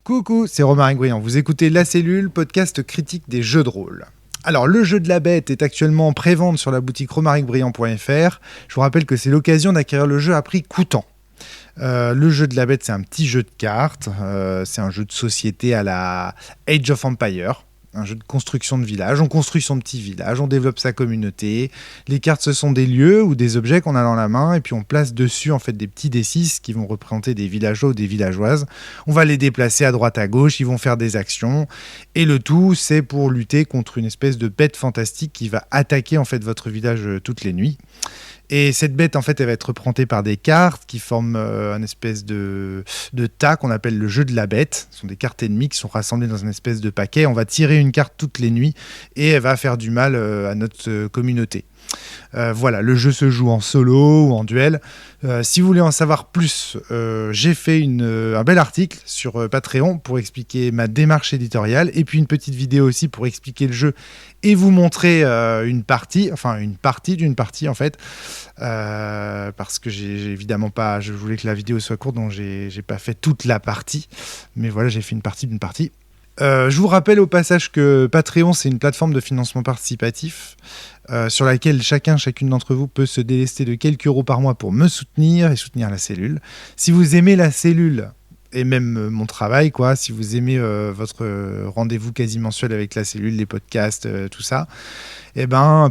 Coucou, c'est Romaric Briand. Vous écoutez La Cellule, podcast critique des jeux de rôle. Alors, le jeu de la bête est actuellement en pré-vente sur la boutique romaricbriand.fr. Je vous rappelle que c'est l'occasion d'acquérir le jeu à prix coûtant. Le jeu de la bête, c'est un petit jeu de cartes. C'est un jeu de société à la Age of Empires. Un jeu de construction de village. On construit son petit village, on développe sa communauté. Les cartes, ce sont des lieux ou des objets qu'on a dans la main et puis on place dessus en fait des petits D6 qui vont représenter des villageois ou des villageoises. On va les déplacer à droite à gauche, ils vont faire des actions et le tout, c'est pour lutter contre une espèce de bête fantastique qui va attaquer en fait votre village toutes les nuits. Et cette bête, en fait, elle va être représentée par des cartes qui forment un espèce de tas qu'on appelle le jeu de la bête. Ce sont des cartes ennemies qui sont rassemblées dans une espèce de paquet. On va tirer une carte toutes les nuits et elle va faire du mal à notre communauté. Voilà, le jeu se joue en solo ou en duel. Si vous voulez en savoir plus, j'ai fait un bel article sur Patreon pour expliquer ma démarche éditoriale et puis une petite vidéo aussi pour expliquer le jeu et vous montrer une partie d'une partie en fait, parce que j'ai évidemment pas, je voulais que la vidéo soit courte donc j'ai pas fait toute la partie, mais voilà, j'ai fait une partie d'une partie. Je vous rappelle au passage que Patreon, c'est une plateforme de financement participatif sur laquelle chacune d'entre vous peut se délester de quelques euros par mois pour me soutenir et soutenir la cellule. Si vous aimez la cellule et même mon travail, si vous aimez votre rendez-vous quasi mensuel avec la cellule, les podcasts, tout ça,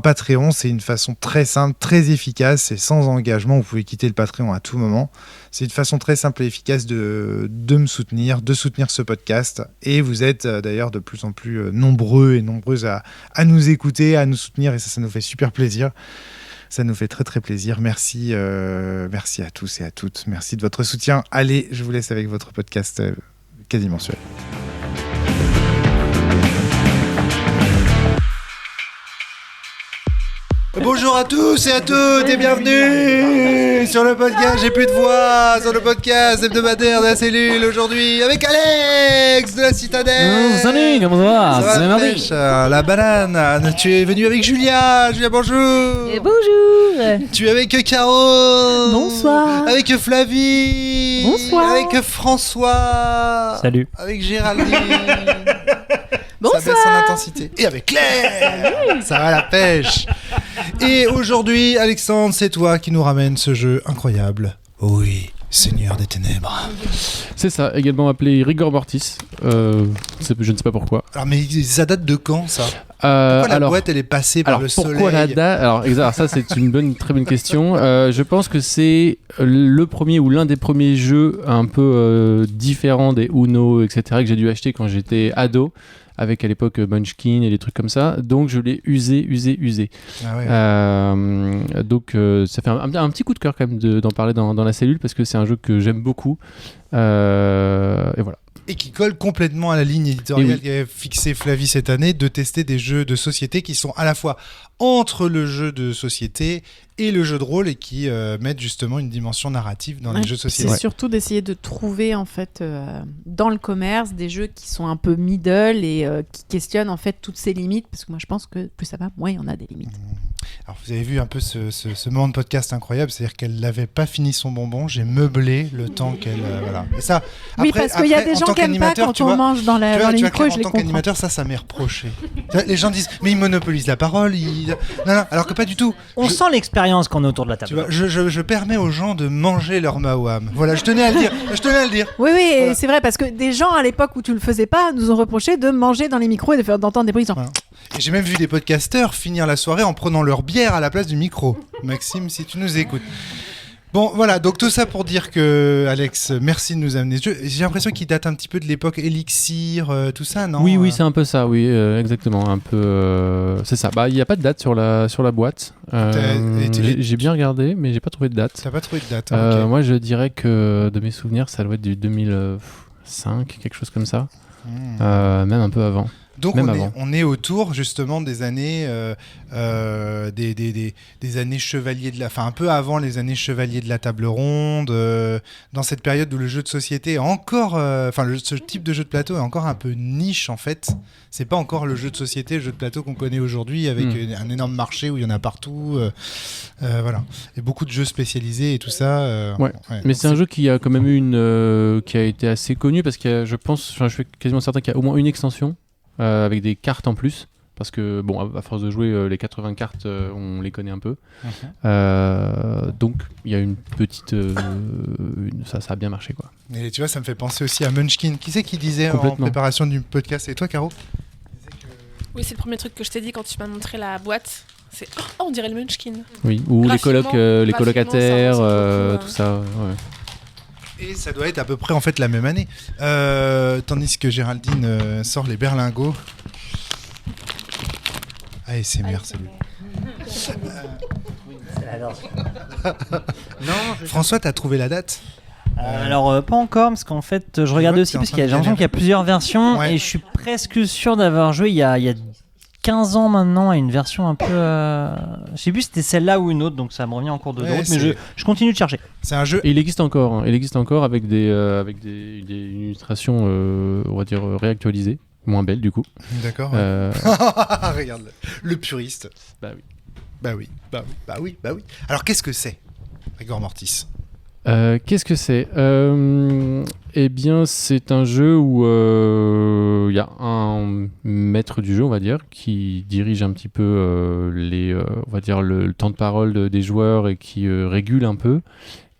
Patreon, c'est une façon très simple, très efficace et sans engagement. Vous pouvez quitter le Patreon à tout moment. C'est une façon très simple et efficace de me soutenir, de soutenir ce podcast. Et vous êtes d'ailleurs de plus en plus nombreux et nombreuses à nous écouter, à nous soutenir et ça nous fait super plaisir. Ça nous fait très très plaisir. Merci à tous et à toutes. Merci de votre soutien. Allez, je vous laisse avec votre podcast quasi mensuel. Bonjour à tous et à toutes et bienvenue sur le podcast. J'ai plus de voix sur le podcast hebdomadaire de la cellule aujourd'hui avec Alex de la Citadelle. Salut, comment ça va? C'est mardi. La banane. Tu es venu avec Julia. Julia, bonjour. Et bonjour. Tu es avec Caro. Bonsoir. Avec Flavie. Bonsoir. Avec François. Salut. Avec Géraldine. Bonsoir. Ça baisse en intensité. Et avec Claire. Ça va la pêche. Et aujourd'hui, Alexandre, c'est toi qui nous ramène ce jeu incroyable. Oui, Seigneur des Ténèbres. C'est ça, également appelé Rigor Mortis. Je ne sais pas pourquoi. Alors, mais ça date de quand, ça? Pourquoi la boîte, elle est passée par le soleil? Pourquoi la date? Alors, ça, c'est une très bonne question. Je pense que c'est le premier ou l'un des premiers jeux un peu différents des Uno, etc., que j'ai dû acheter quand j'étais ado, avec à l'époque Munchkin et des trucs comme ça. Donc, je l'ai usé. Ah ouais. Donc, ça fait un petit coup de cœur quand même d'en parler dans la cellule, parce que c'est un jeu que j'aime beaucoup. Et voilà. Et qui colle complètement à la ligne éditoriale qu'avait fixée Flavie cette année, de tester des jeux de société qui sont à la fois entre le jeu de société et le jeu de rôle et qui mettent justement une dimension narrative dans les jeux de société. C'est surtout d'essayer de trouver en fait dans le commerce des jeux qui sont un peu middle et qui questionnent en fait toutes ces limites, parce que moi je pense que plus ça va, moins il y en a des limites. Alors vous avez vu un peu ce moment de podcast incroyable, c'est-à-dire qu'elle n'avait pas fini son bonbon, j'ai meublé le temps qu'elle... voilà. Et ça, oui, parce qu'il y a des gens qui n'aiment pas quand on mange dans les micros, je les comprends. En tant qu'animateur, ça m'est reproché. Les gens disent, mais il monopolise la parole, Non, alors que pas du tout. On sent l'expérience qu'on est autour de la table. Tu vois, je permets aux gens de manger leur Mawam. Voilà, je tenais à le dire. Oui, voilà. C'est vrai, parce que des gens à l'époque où tu le faisais pas nous ont reproché de manger dans les micros et d'entendre des bruits. Voilà. Et j'ai même vu des podcasteurs finir la soirée en prenant leur bière à la place du micro. Maxime, si tu nous écoutes. Bon, voilà, donc tout ça pour dire que, Alex, merci de nous amener ce jeu. J'ai l'impression qu'il date un petit peu de l'époque Elixir, tout ça, non? Oui, c'est un peu ça, oui, exactement, un peu... c'est ça, il n'y a pas de date sur la boîte. J'ai bien regardé, mais j'ai pas trouvé de date. T'as pas trouvé de date, okay. Moi, je dirais que, de mes souvenirs, ça doit être du 2005, quelque chose comme ça. Même un peu avant. Donc Même avant. on est autour justement des années des années chevaliers de la, enfin un peu avant les années chevaliers de la table ronde, dans cette période où le jeu de société est encore, ce type de jeu de plateau est encore un peu niche en fait. C'est pas encore le jeu de société, le jeu de plateau qu'on connaît aujourd'hui avec un énorme marché où il y en a partout, voilà, et beaucoup de jeux spécialisés et tout ça. Ouais. Mais c'est un jeu qui a quand même eu qui a été assez connu parce qu'il y a, je suis quasiment certain qu'il y a au moins une extension. Avec des cartes en plus, parce que bon, à force de jouer les 80 cartes, on les connaît un peu. Donc il y a une petite, ça a bien marché quoi. Et tu vois, ça me fait penser aussi à Munchkin. Qui c'est qui disait en préparation du podcast? C'est toi, Caro? Oui, c'est le premier truc que je t'ai dit quand tu m'as montré la boîte. C'est on dirait le Munchkin. Oui, ou les colocataires, ça tout ça. Ouais. Et ça doit être à peu près en fait la même année. Tandis que Géraldine sort les berlingots. ASMR, salut. François, t'as trouvé la date? Alors pas encore, parce qu'en fait je regardais aussi, parce qu'il y a j'ai l'impression qu'il y a plusieurs versions, et je suis presque sûr d'avoir joué il y a 15 ans maintenant à une version un peu... Je sais plus si c'était celle-là ou une autre, donc ça me revient en cours de route, mais je continue de chercher. C'est un jeu... Et il existe encore, hein. Il existe encore avec des illustrations, on va dire, réactualisées, moins belles du coup. D'accord. Regarde, le puriste. Bah oui. Bah oui. Alors qu'est-ce que c'est, Rigor Mortis? Qu'est-ce que c'est? Eh bien, c'est un jeu où il y a un maître du jeu, on va dire, qui dirige un petit peu on va dire le temps de parole des joueurs et qui régule un peu.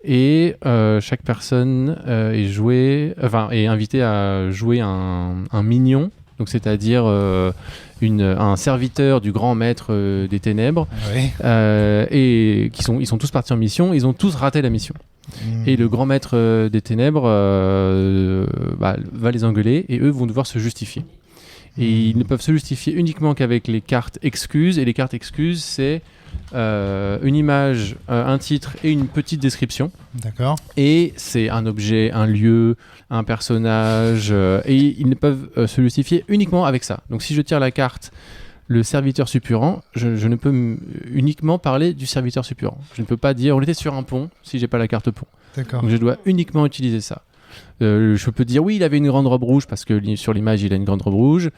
Et chaque personne est invitée à jouer un minion, donc c'est-à-dire un serviteur du grand maître des ténèbres, oui. et ils sont tous partis en mission, ils ont tous raté la mission. Et le grand maître des ténèbres va les engueuler et eux vont devoir se justifier. Et ils ne peuvent se justifier uniquement qu'avec les cartes excuses. Et les cartes excuses, c'est une image, un titre et une petite description. D'accord. Et c'est un objet, un lieu, un personnage. Et ils ne peuvent se justifier uniquement avec ça. Donc si je tire la carte le serviteur suppurant, je ne peux uniquement parler du serviteur suppurant. Je ne peux pas dire on était sur un pont si j'ai pas la carte pont. D'accord. Donc je dois uniquement utiliser ça. Je peux dire oui, il avait une grande robe rouge parce que sur l'image il a une grande robe rouge.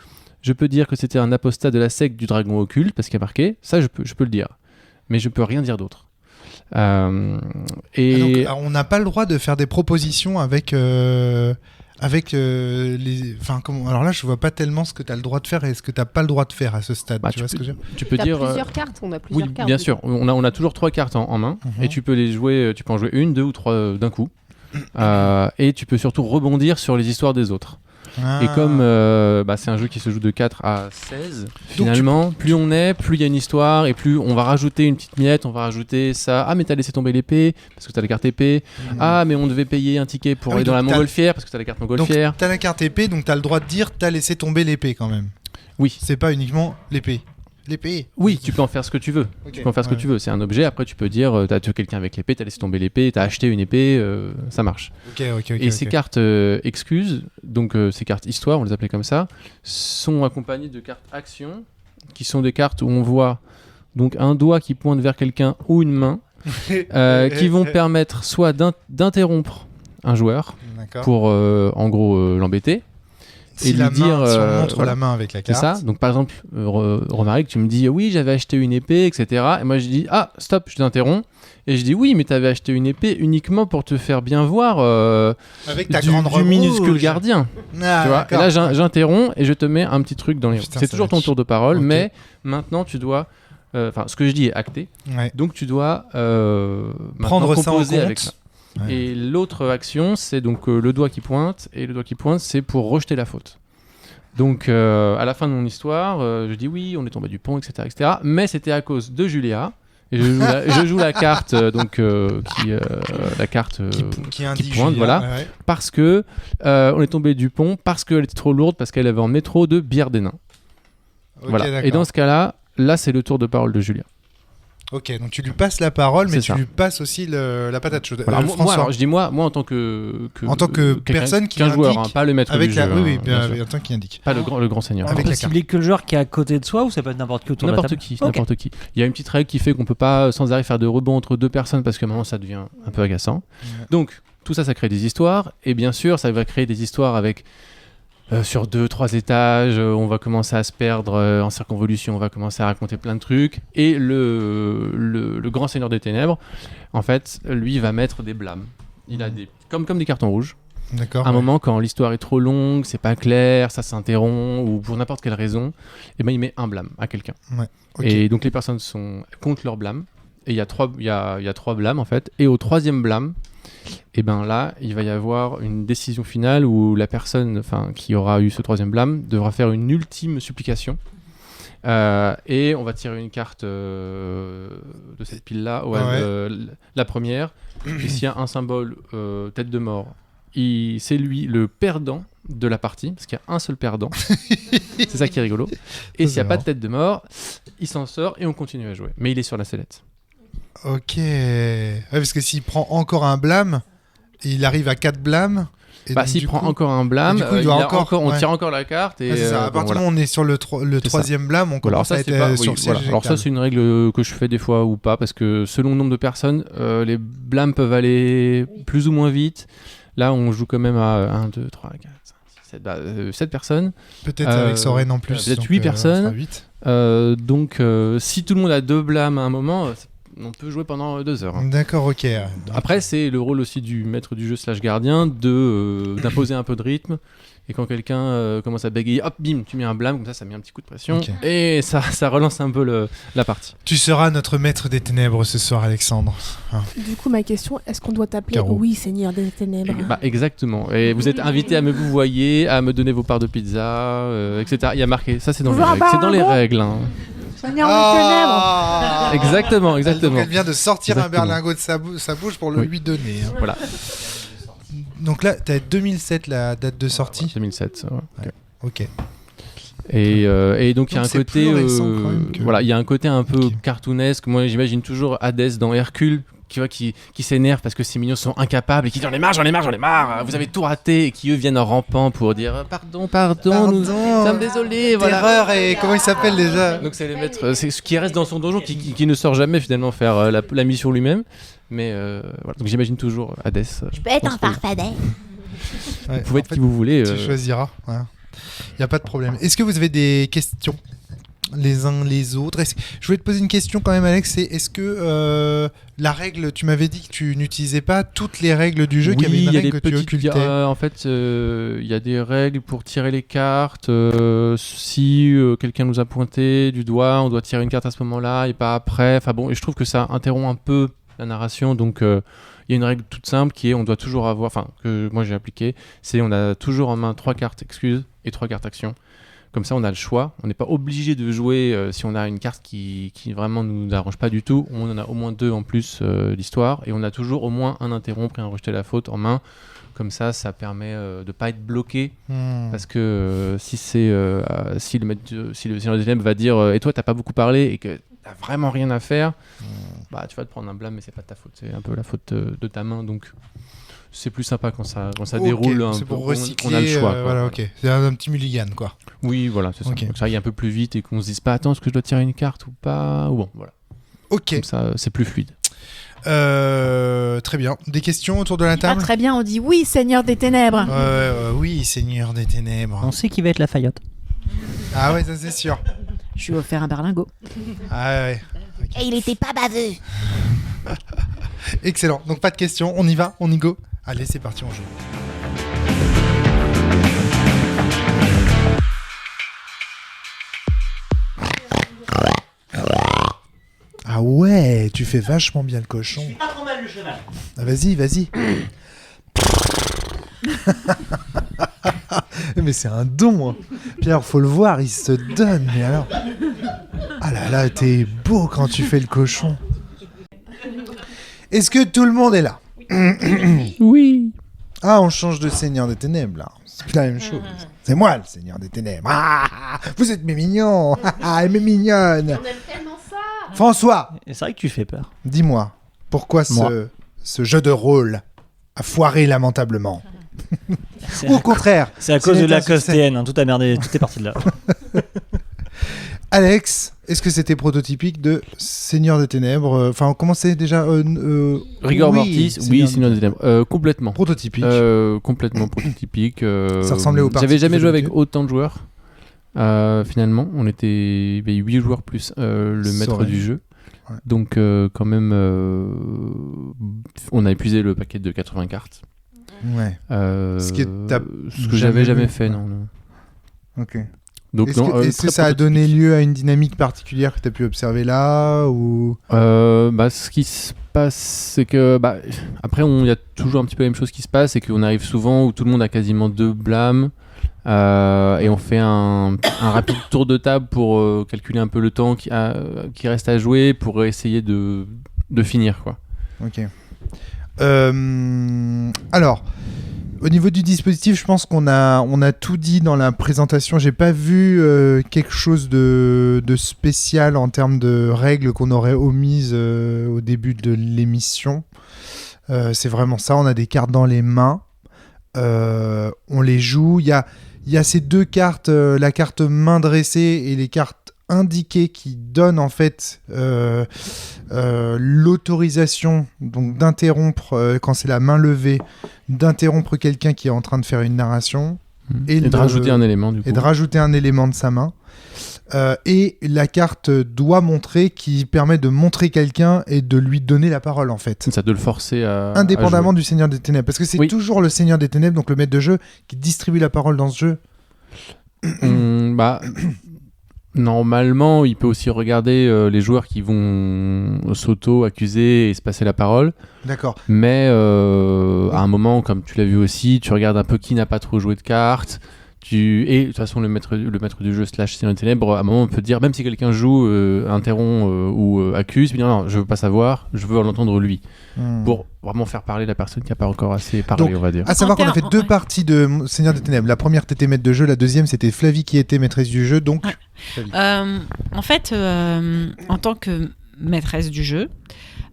Je peux dire que c'était un apostat de la secte du dragon occulte parce qu'il y a marqué. Ça je peux le dire, mais je peux rien dire d'autre. Donc, on n'a pas le droit de faire des propositions avec les... Enfin, alors là, je vois pas tellement ce que tu as le droit de faire et ce que tu n'as pas le droit de faire à ce stade. Tu vois ce que je veux dire ? Tu peux dire... plusieurs cartes, on a plusieurs oui, cartes. bien sûr. On a toujours 3 cartes en main et tu peux les jouer. Tu peux en jouer 1, 2 ou 3 d'un coup. Et tu peux surtout rebondir sur les histoires des autres. Et comme c'est un jeu qui se joue de 4 à 16, finalement, plus on est, plus il y a une histoire et plus on va rajouter une petite miette, on va rajouter ça. Ah, mais t'as laissé tomber l'épée parce que t'as la carte épée. Ah, mais on devait payer un ticket pour aller dans la montgolfière parce que t'as la carte montgolfière. Donc t'as la carte épée, donc t'as le droit de dire t'as laissé tomber l'épée quand même. Oui. C'est pas uniquement l'épée. Oui, tu peux en faire ce que tu veux. Okay, tu peux en faire ce que tu veux. C'est un objet. Après, tu peux dire, t'as tué quelqu'un avec l'épée, t'as laissé tomber l'épée, t'as acheté une épée, ça marche. Et ces cartes excuses, donc ces cartes histoire, on les appelait comme ça, sont accompagnées de cartes action, qui sont des cartes où on voit donc un doigt qui pointe vers quelqu'un ou une main, qui vont permettre soit d'interrompre un joueur pour, en gros, l'embêter. Si on montre la main avec la carte. C'est ça. Donc par exemple, Romaric, tu me dis oui, j'avais acheté une épée, etc. Et moi je dis ah stop, je t'interromps. Et je dis oui, mais t'avais acheté une épée uniquement pour te faire bien voir avec ta grande robe du minuscule rouge. Gardien. Tu vois. Et là j'interromps et je te mets un petit truc dans les. C'est toujours ton tour de parole, mais maintenant tu dois. Ce que je dis est acté. Ouais. Donc tu dois prendre ça en compte avec ça. Ouais. Et l'autre action, c'est donc le doigt qui pointe. Et le doigt qui pointe, c'est pour rejeter la faute. Donc, à la fin de mon histoire, je dis oui, on est tombé du pont, etc. etc. Mais c'était à cause de Julia. Et je joue la carte, qui pointe, voilà. Ouais. Parce que on est tombé du pont, parce qu'elle était trop lourde, parce qu'elle avait emmené trop de bière des nains. Okay, voilà. Et dans ce cas-là, c'est le tour de parole de Julia. Ok, donc tu lui passes la parole, mais C'est tu ça. lui passes aussi la patate chaude. Voilà, moi, François, alors, je dis moi en tant que En tant que quelqu'un- personne qui qu'un joueur, indique pas le maître avec du la... jeu. Oui, bien sûr. bien tant qu'il indique. Pas le grand seigneur. Avec On peut la cibler que le joueur qui est à côté de soi ou ça peut être n'importe qui autour de la N'importe table qui, Ok. n'importe qui. Il y a une petite règle qui fait qu'on peut pas sans arrêt faire de rebond entre deux personnes parce que maintenant ça devient un peu agaçant. Ouais. Donc tout ça, ça crée des histoires et bien sûr, ça va créer des histoires avec sur 2-3 étages. On va commencer à se perdre en circonvolution. On va commencer à raconter plein de trucs et le grand seigneur des ténèbres, en fait, lui va mettre des blâmes. Il a des comme des cartons rouges. D'accord. À un moment, quand l'histoire est trop longue, c'est pas clair, ça s'interrompt ou pour n'importe quelle raison, et ben il met un blâme à quelqu'un. Ok. Et donc les personnes comptent leur blâme. Et il y a trois blâmes en fait. Et au troisième blâme, et ben là, il va y avoir une décision finale où la personne, qui aura eu ce troisième blâme, devra faire une ultime supplication. Et on va tirer une carte de cette pile-là, la première. Et s'il y a un symbole tête de mort, c'est lui le perdant de la partie, parce qu'il y a un seul perdant. C'est ça qui est rigolo. Et s'il n'y a pas de tête de mort, il s'en sort et on continue à jouer. Mais il est sur la sellette. Ok. Ouais, parce que s'il prend encore un blâme, il arrive à 4 blâmes. Et donc, S'il du prend coup- encore un blâme, du coup, il doit on tire encore la carte. Et, c'est ça. À partir du moment où on est sur le troisième blâme, on Voilà, commence alors à ça, être c'est pas- sur oui, le voilà. siège Alors ça, c'est une règle que je fais des fois ou pas, parce que selon le nombre de personnes, les blâmes peuvent aller plus ou moins vite. Là, on joue quand même à 1, 2, 3, 4, 5, 6, 7 personnes. Peut-être avec Soren en plus. Peut-être donc, 8 ça personnes. fera 8. Donc, si tout le monde a 2 blâmes à un moment, on peut jouer pendant 2 heures. D'accord, ok. Après, c'est le rôle aussi du maître du jeu / gardien d'imposer un peu de rythme. Et quand quelqu'un commence à bégayer, hop, bim, tu mets un blâme, comme ça met un petit coup de pression. Ok. Et ça relance un peu la partie. Tu seras notre maître des ténèbres ce soir, Alexandre. Du coup, ma question, est-ce qu'on doit t'appeler Caro. Oui, Seigneur des Ténèbres? Exactement. Et vous êtes invité à me vous voyer, à me donner vos parts de pizza, etc. Il y a marqué, ça c'est dans les Bonjour, règles. C'est dans les Baron. règles. Hein. Seigneur des ténèbres. Ah Exactement, Donc exactement. elle vient de sortir Exactement. un berlingot de sa bouche pour le Oui. lui donner. Hein. Voilà, Donc là, t'as 2007 la date de sortie. 2007. Ouais. Ok. Et donc il y a Donc un c'est côté, plus récent quand même que- voilà, il y a un côté un peu Ok. cartoonesque. Moi, j'imagine toujours Hadès dans Hercule, qui s'énerve parce que ses mignons sont incapables et qui dit j'en ai marre, vous avez tout raté, et qui eux viennent en rampant pour dire pardon, nous sommes désolés, voilà. Terreur et comment il s'appelle déjà? Donc c'est les maîtres, c'est ce qui reste dans son donjon, qui ne sort jamais finalement faire la mission lui-même. Mais voilà, donc j'imagine toujours Hadès. Je peux être un farfadet. Ouais, Vous pouvez en être fait, qui vous voulez. tu choisiras. Il n'y a pas de problème. Est-ce que vous avez des questions les uns les autres? Je voulais te poser une question quand même, Alex. Est-ce que la règle, tu m'avais dit que tu n'utilisais pas toutes les règles du jeu, qu'il y avait une il y a règle des que tu petites- occultais? en fait, il y a des règles pour tirer les cartes. Si quelqu'un nous a pointé du doigt, on doit tirer une carte à ce moment-là et pas après. Enfin bon, et je trouve que ça interrompt un peu la narration. Donc, il y a une règle toute simple qui est on doit toujours avoir, enfin, que moi j'ai appliqué, c'est on a toujours en main 3 cartes excuses et 3 cartes actions. Comme ça, on a le choix. On n'est pas obligé de jouer si on a une carte qui vraiment nous arrange pas du tout. On en a au moins 2 en plus d'histoire. Et on a toujours au moins un interrompre et un rejeter la faute en main. Comme ça permet de pas être bloqué. Parce que si le Seigneur des Ténèbres va dire et toi, t'as pas beaucoup parlé et que t'as vraiment rien à faire, bah tu vas te prendre un blâme, mais c'est pas de ta faute. C'est un peu la faute de ta main. Donc c'est plus sympa quand ça Ok, déroule un c'est peu. pour recycler. On a le choix. quoi. Voilà, ok. C'est un petit mulligan, quoi. Oui, voilà, c'est ça. Ok. Donc ça aille un peu plus vite et qu'on se dise pas attends, est-ce que je dois tirer une carte ou pas, ou bon, voilà. Ok. Comme ça, c'est plus fluide. Très bien. Des questions autour de la Ah, table? très bien, on dit oui, Seigneur des ténèbres. Oui, Seigneur des Ténèbres. On sait qui va être la Fayotte. Ah ouais, ça c'est sûr. Je lui ai offert un berlingot. Ah ouais. Et il était pas baveux. Excellent. Donc pas de questions. On y va, on y go. Allez, c'est parti, on joue. Ah ouais, tu fais vachement bien le cochon. Pas trop mal le cheval. Ah, vas-y. Mais c'est un don. Hein. Pierre, faut le voir, il se donne. Mais alors. Ah là là, t'es beau quand tu fais le cochon. Est-ce que tout le monde est là? Oui. Ah, on change de Seigneur des Ténèbres là. C'est plus la même chose. C'est moi le Seigneur des Ténèbres. Ah, vous êtes mes mignons. Ah, mes mignonnes. On aime tellement ça. François, Et c'est vrai que tu fais peur. dis-moi, pourquoi Moi. ce jeu de rôle a foiré lamentablement? C'est Ou au contraire, c'est à cause de c'était un Lacoste succès. TN, hein, tout a merdé, tout est parti de là. Alex, est-ce que c'était prototypique de Seigneur des Ténèbres? Enfin, comment c'est déjà Rigor oui, mortis, oui, Seigneur des Ténèbres. Complètement. Prototypique. Complètement prototypique. Ça ressemblait aux parties J'avais que jamais tu joué fais avec d'habitude. autant de joueurs. Finalement, il y avait 8 joueurs plus le maître Saurais. du jeu. Ouais. Donc, quand même, on a épuisé le paquet de 80 cartes. Ouais. Ce qui est ce que j'avais jamais vu. fait, Ouais. non. Ok. Donc, Est-ce non, que, est-ce que très ça a donné prototypique. lieu à une dynamique particulière que tu as pu observer là ou... Ce qui se passe, c'est que après, il y a toujours un petit peu la même chose qui se passe, c'est qu'on arrive souvent où tout le monde a quasiment 2 blâmes. Et on fait un rapide tour de table pour calculer un peu le temps qui reste à jouer pour essayer de finir, quoi. Ok. Alors, au niveau du dispositif, je pense qu'on a tout dit dans la présentation. J'ai pas vu quelque chose de spécial en termes de règles qu'on aurait omises au début de l'émission. C'est vraiment ça. On a des cartes dans les mains. On les joue. Il y a ces 2 cartes, la carte main dressée et les cartes indiquées qui donnent en fait l'autorisation donc d'interrompre quand c'est la main levée, d'interrompre quelqu'un qui est en train de faire une narration Et de rajouter un élément, du coup. et de rajouter un élément de sa main. Et la carte doit montrer qui permet de montrer quelqu'un et de lui donner la parole en fait. Ça, de le forcer à Indépendamment à jouer. du Seigneur des Ténèbres. Parce que c'est Oui. toujours le Seigneur des Ténèbres, donc le maître de jeu, qui distribue la parole dans ce jeu. Normalement, il peut aussi regarder les joueurs qui vont s'auto-accuser et se passer la parole. D'accord. Mais à un moment, comme tu l'as vu aussi, tu regardes un peu qui n'a pas trop joué de cartes. Et de toute façon, le maître du jeu / Seigneur des Ténèbres, à un moment, on peut dire, même si quelqu'un joue, interrompt ou accuse, il dit non, je veux pas savoir, je veux l'entendre lui. Pour vraiment faire parler la personne qui n'a pas encore assez parlé, Donc, on va dire. À savoir qu'on a fait 2 Ouais. parties de Seigneur des Ténèbres. La première, t'étais maître de jeu. La deuxième, c'était Flavie qui était maîtresse du jeu. Donc, Ouais. Flavie. En fait, en tant que maîtresse du jeu,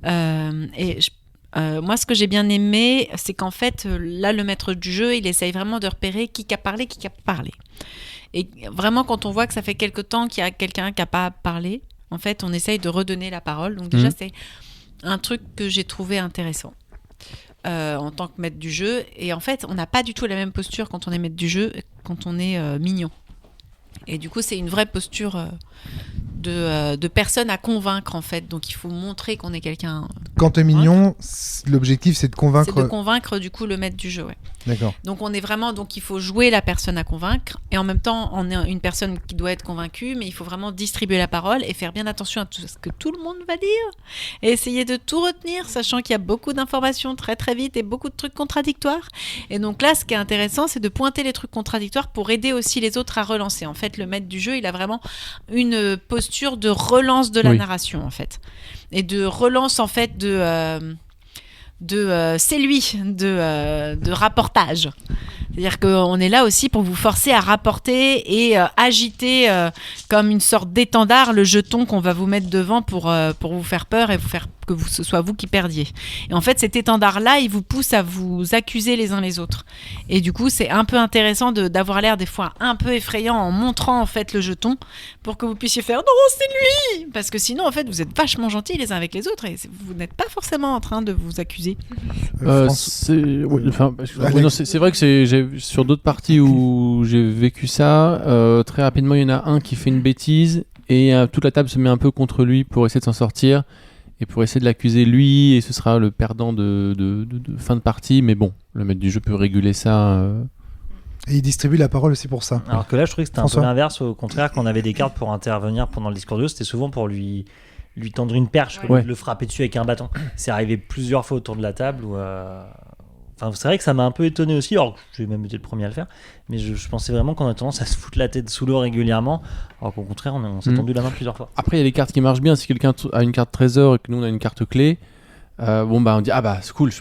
moi, ce que j'ai bien aimé, c'est qu'en fait, là, le maître du jeu, il essaye vraiment de repérer qui a parlé, qui a parlé. Et vraiment, quand on voit que ça fait quelque temps qu'il y a quelqu'un qui n'a pas parlé, en fait, on essaye de redonner la parole. Donc déjà, c'est un truc que j'ai trouvé intéressant en tant que maître du jeu. Et en fait, on n'a pas du tout la même posture quand on est maître du jeu, quand on est mignon. Et du coup, c'est une vraie posture de personne à convaincre, en fait. Donc, il faut montrer qu'on est quelqu'un. Quand t'es mignon, l'objectif, c'est de C'est convaincre. de convaincre, du coup, le maître du jeu, ouais. D'accord. Donc, on est vraiment... Donc, il faut jouer la personne à convaincre. Et en même temps, on est une personne qui doit être convaincue, mais il faut vraiment distribuer la parole et faire bien attention à tout ce que tout le monde va dire. Et essayer de tout retenir, sachant qu'il y a beaucoup d'informations très, très vite et beaucoup de trucs contradictoires. Et donc là, ce qui est intéressant, c'est de pointer les trucs contradictoires pour aider aussi les autres à relancer. En fait, le maître du jeu, il a vraiment une posture de relance de la Oui. narration, en fait. Et de relance, en fait, c'est lui, de rapportage. C'est-à-dire qu'on est là aussi pour vous forcer à rapporter et agiter comme une sorte d'étendard le jeton qu'on va vous mettre devant pour vous faire peur et vous faire que ce soit vous qui perdiez. Et en fait, cet étendard-là, il vous pousse à vous accuser les uns les autres. Et du coup, c'est un peu intéressant d'avoir l'air des fois un peu effrayant en montrant en fait le jeton pour que vous puissiez faire « Non, c'est lui !» Parce que sinon, en fait, vous êtes vachement gentils les uns avec les autres et vous n'êtes pas forcément en train de vous accuser. C'est vrai que sur d'autres parties où j'ai vécu ça, très rapidement, il y en a un qui fait une bêtise et toute la table se met un peu contre lui pour essayer de s'en sortir. Et pour essayer de l'accuser lui, et ce sera le perdant de fin de partie. Mais bon, le maître du jeu peut réguler ça. Et il distribue la parole aussi pour ça. Alors que là, je trouvais que c'était un peu François. l'inverse. Au contraire, quand on avait des cartes pour intervenir pendant le discours de jeu, c'était souvent pour lui tendre une perche, Ouais. le frapper dessus avec un bâton. C'est arrivé plusieurs fois autour de la table où... Enfin, c'est vrai que ça m'a un peu étonné aussi, alors que j'ai même été le premier à le faire, mais je pensais vraiment qu'on a tendance à se foutre la tête sous l'eau régulièrement, alors qu'au contraire, on s'est tendu la main plusieurs fois. Après, il y a les cartes qui marchent bien. Si quelqu'un a une carte trésor et que nous on a une carte clé, on dit c'est cool,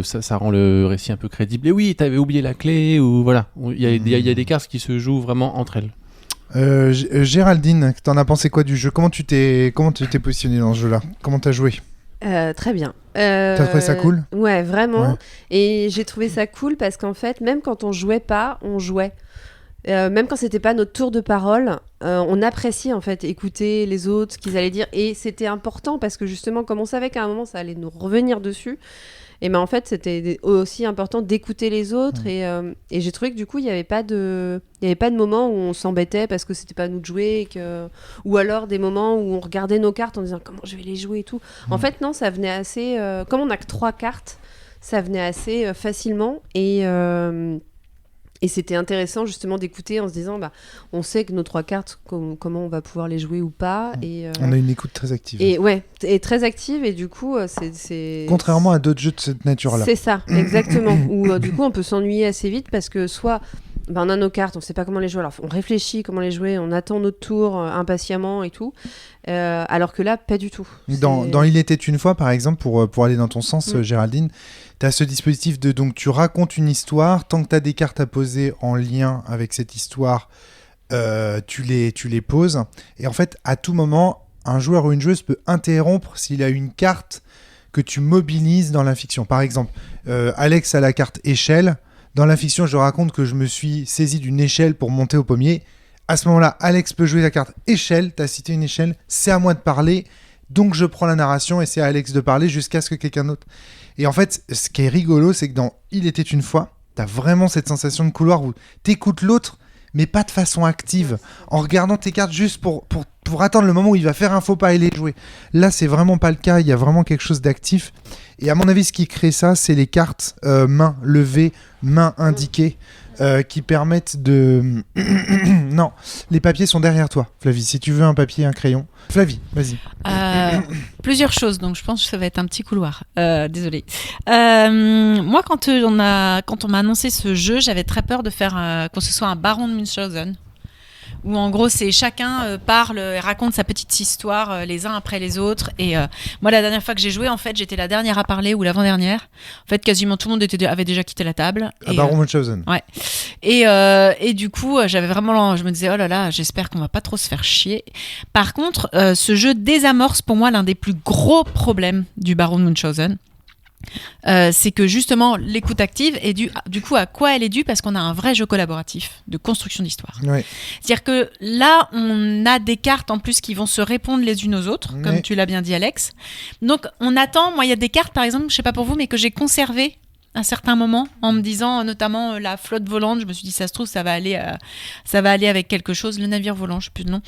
ça rend le récit un peu crédible. Et oui, t'avais oublié la clé ou voilà. Il y a des cartes qui se jouent vraiment entre elles. Géraldine, t'en as pensé quoi du jeu ? Comment tu t'es positionné dans ce jeu-là ? Comment t'as joué ? Très bien. T'as trouvé ça cool ? Ouais, vraiment. Ouais. Et j'ai trouvé ça cool parce qu'en fait, même quand on jouait pas, on jouait. Même quand c'était pas notre tour de parole, on appréciait en fait écouter les autres, ce qu'ils allaient dire. Et c'était important parce que justement, comme on savait qu'à un moment ça allait nous revenir dessus, et ben en fait c'était aussi important d'écouter les autres. Et j'ai trouvé que du coup il y avait pas de moment où on s'embêtait parce que c'était pas à nous de jouer, ou alors des moments où on regardait nos cartes en disant comment je vais les jouer et tout. En fait non, ça venait assez. Comme on a que 3 cartes, ça venait assez facilement et c'était intéressant justement d'écouter en se disant on sait que nos 3 cartes comment on va pouvoir les jouer ou pas. Et on a une écoute très active. Et très active, et du coup c'est contrairement à d'autres jeux de cette nature-là. C'est ça, exactement. Où du coup on peut s'ennuyer assez vite parce que soit on a nos cartes, on sait pas comment les jouer, alors on réfléchit comment les jouer, on attend notre tour impatiemment et tout, alors que là pas du tout. Dans Il était une fois par exemple, pour aller dans ton sens, Géraldine, tu as ce dispositif donc tu racontes une histoire, tant que tu as des cartes à poser en lien avec cette histoire, tu les poses, et en fait à tout moment un joueur ou une joueuse peut interrompre s'il a une carte que tu mobilises dans la fiction. Par exemple, Alex a la carte échelle. Dans la fiction, je raconte que je me suis saisi d'une échelle pour monter au pommier. À ce moment-là, Alex peut jouer la carte échelle. Tu as cité une échelle. C'est à moi de parler. Donc, je prends la narration et c'est à Alex de parler jusqu'à ce que quelqu'un d'autre... Et en fait, ce qui est rigolo, c'est que dans Il était une fois, tu as vraiment cette sensation de couloir où tu écoutes l'autre, mais pas de façon active, en regardant tes cartes juste pour attendre le moment où il va faire un faux pas et les jouer. Là, c'est vraiment pas le cas. Il y a vraiment quelque chose d'actif. Et à mon avis, ce qui crée ça, c'est les cartes main levée, main indiquée, qui permettent de... Non, les papiers sont derrière toi, Flavie. Si tu veux un papier et un crayon. Flavie, vas-y. Plusieurs choses, donc je pense que ça va être un petit couloir. Désolée. Moi, quand on m'a annoncé ce jeu, j'avais très peur de faire que ce soit un Baron de Munchausen, où en gros c'est chacun parle et raconte sa petite histoire les uns après les autres. Et moi, la dernière fois que j'ai joué, en fait j'étais la dernière à parler, ou l'avant-dernière. En fait quasiment tout le monde avait déjà quitté la table. Baron Munchausen. Ouais. Et du coup j'avais vraiment, je me disais oh là là, j'espère qu'on va pas trop se faire chier. Par contre ce jeu désamorce pour moi l'un des plus gros problèmes du Baron Munchausen. C'est que justement l'écoute active est du coup à quoi elle est due, parce qu'on a un vrai jeu collaboratif de construction d'histoire. Ouais. C'est-à-dire que là on a des cartes en plus qui vont se répondre les unes aux autres, comme tu l'as bien dit Alex. Donc on attend, moi il y a des cartes par exemple, je sais pas pour vous, mais que j'ai conservées à un certain moment, en me disant notamment la flotte volante, je me suis dit ça se trouve ça va aller avec quelque chose, le navire volant, je sais plus le nom.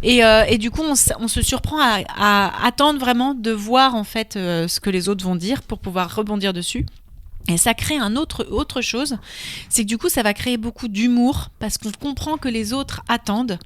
Et du coup on se surprend à attendre vraiment de voir en fait ce que les autres vont dire pour pouvoir rebondir dessus. Et ça crée autre chose, c'est que du coup ça va créer beaucoup d'humour parce qu'on comprend que les autres attendent.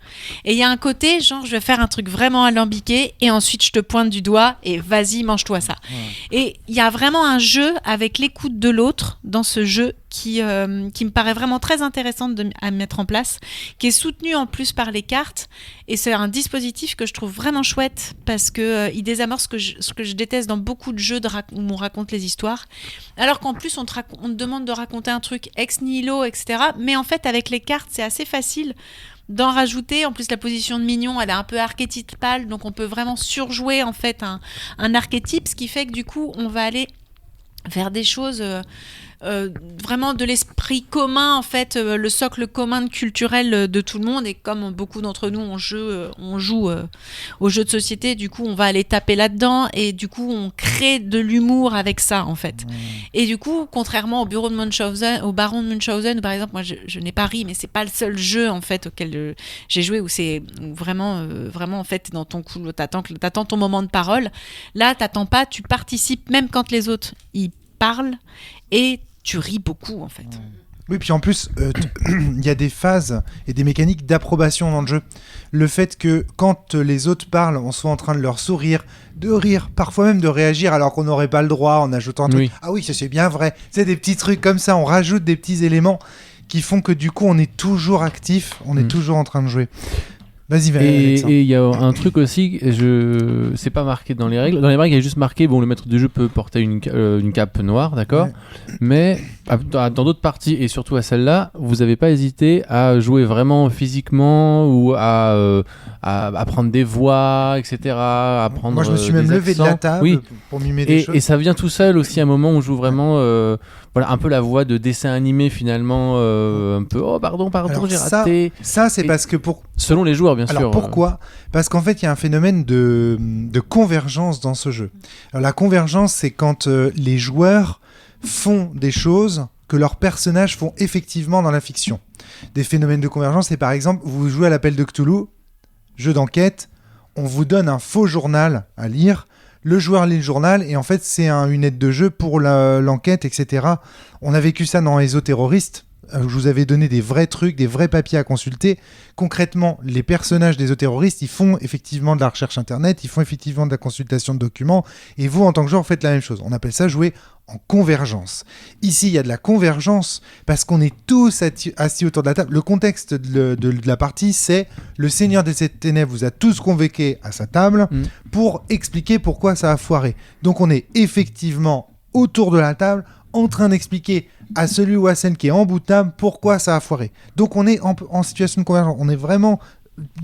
Et il y a un côté genre je vais faire un truc vraiment alambiqué et ensuite je te pointe du doigt et vas-y mange-toi ça. Ouais. Et il y a vraiment un jeu avec l'écoute de l'autre dans ce jeu qui me paraît vraiment très intéressant à mettre en place, qui est soutenu en plus par les cartes. Et c'est un dispositif que je trouve vraiment chouette parce qu'il désamorce ce que je déteste dans beaucoup de jeux où on raconte les histoires. Alors qu'en plus, on te demande de raconter un truc ex nihilo, etc. Mais en fait, avec les cartes, c'est assez facile d'en rajouter. En plus, la position de mignon, elle est un peu archétypale, donc on peut vraiment surjouer en fait un archétype, ce qui fait que du coup, on va aller vers des choses... vraiment de l'esprit commun en fait, le socle commun culturel de tout le monde. Et comme beaucoup d'entre nous on joue aux jeux de société, du coup on va aller taper là-dedans et du coup on crée de l'humour avec ça en fait. Et du coup, contrairement au bureau de Munchausen, au Baron de Munchausen, par exemple, moi je n'ai pas ri, mais c'est pas le seul jeu en fait auquel j'ai joué où c'est vraiment en fait dans ton coup, t'attends ton moment de parole. Là t'attends pas, tu participes même quand les autres ils parlent et tu ris beaucoup en fait. Oui, puis en plus, il y a des phases et des mécaniques d'approbation dans le jeu. Le fait que quand les autres parlent, on soit en train de leur sourire, de rire, parfois même de réagir alors qu'on n'aurait pas le droit en ajoutant un truc. Ah oui, ça c'est bien vrai. C'est des petits trucs comme ça, on rajoute des petits éléments qui font que du coup on est toujours actif, on est toujours en train de jouer. Vas-y, Et Alexandre. il y a un truc aussi, c'est pas marqué dans les règles. Dans les règles, il y a juste marqué, bon, le maître du jeu peut porter une cape noire, d'accord. Ouais. Mais dans d'autres parties, et surtout à celle-là, vous n'avez pas hésité à jouer vraiment physiquement ou à prendre des voix, etc. À prendre Moi, je me suis des même levé de la accents. table Oui. pour mimer des choses. Et ça vient tout seul aussi à un moment où on joue vraiment voilà, un peu la voix de dessin animé finalement, un peu oh pardon, Alors j'ai ça, raté. Ça, c'est Et- parce que Selon les joueurs, bien sûr. Alors pourquoi ? Parce qu'en fait, il y a un phénomène de convergence dans ce jeu. Alors, la convergence, c'est quand les joueurs font des choses que leurs personnages font effectivement dans la fiction. Des phénomènes de convergence, c'est par exemple, vous jouez à l'appel de Cthulhu, jeu d'enquête, on vous donne un faux journal à lire, le joueur lit le journal, et en fait, c'est une aide de jeu pour l'enquête, etc. On a vécu ça dans Ésoterroriste. Je vous avais donné des vrais trucs, des vrais papiers à consulter. Concrètement, les personnages des terroristes, ils font effectivement de la recherche internet, ils font effectivement de la consultation de documents, et vous, en tant que joueur, faites la même chose. On appelle ça jouer en convergence. Ici, il y a de la convergence parce qu'on est tous assis autour de la table. Le contexte de la partie, c'est le Seigneur des Sept Ténèbres vous a tous convoqués à sa table pour expliquer pourquoi ça a foiré. Donc, on est effectivement autour de la table en train d'expliquer à celui ou à celle qui est en bout de table pourquoi ça a foiré. Donc on est en situation de convergence. On est vraiment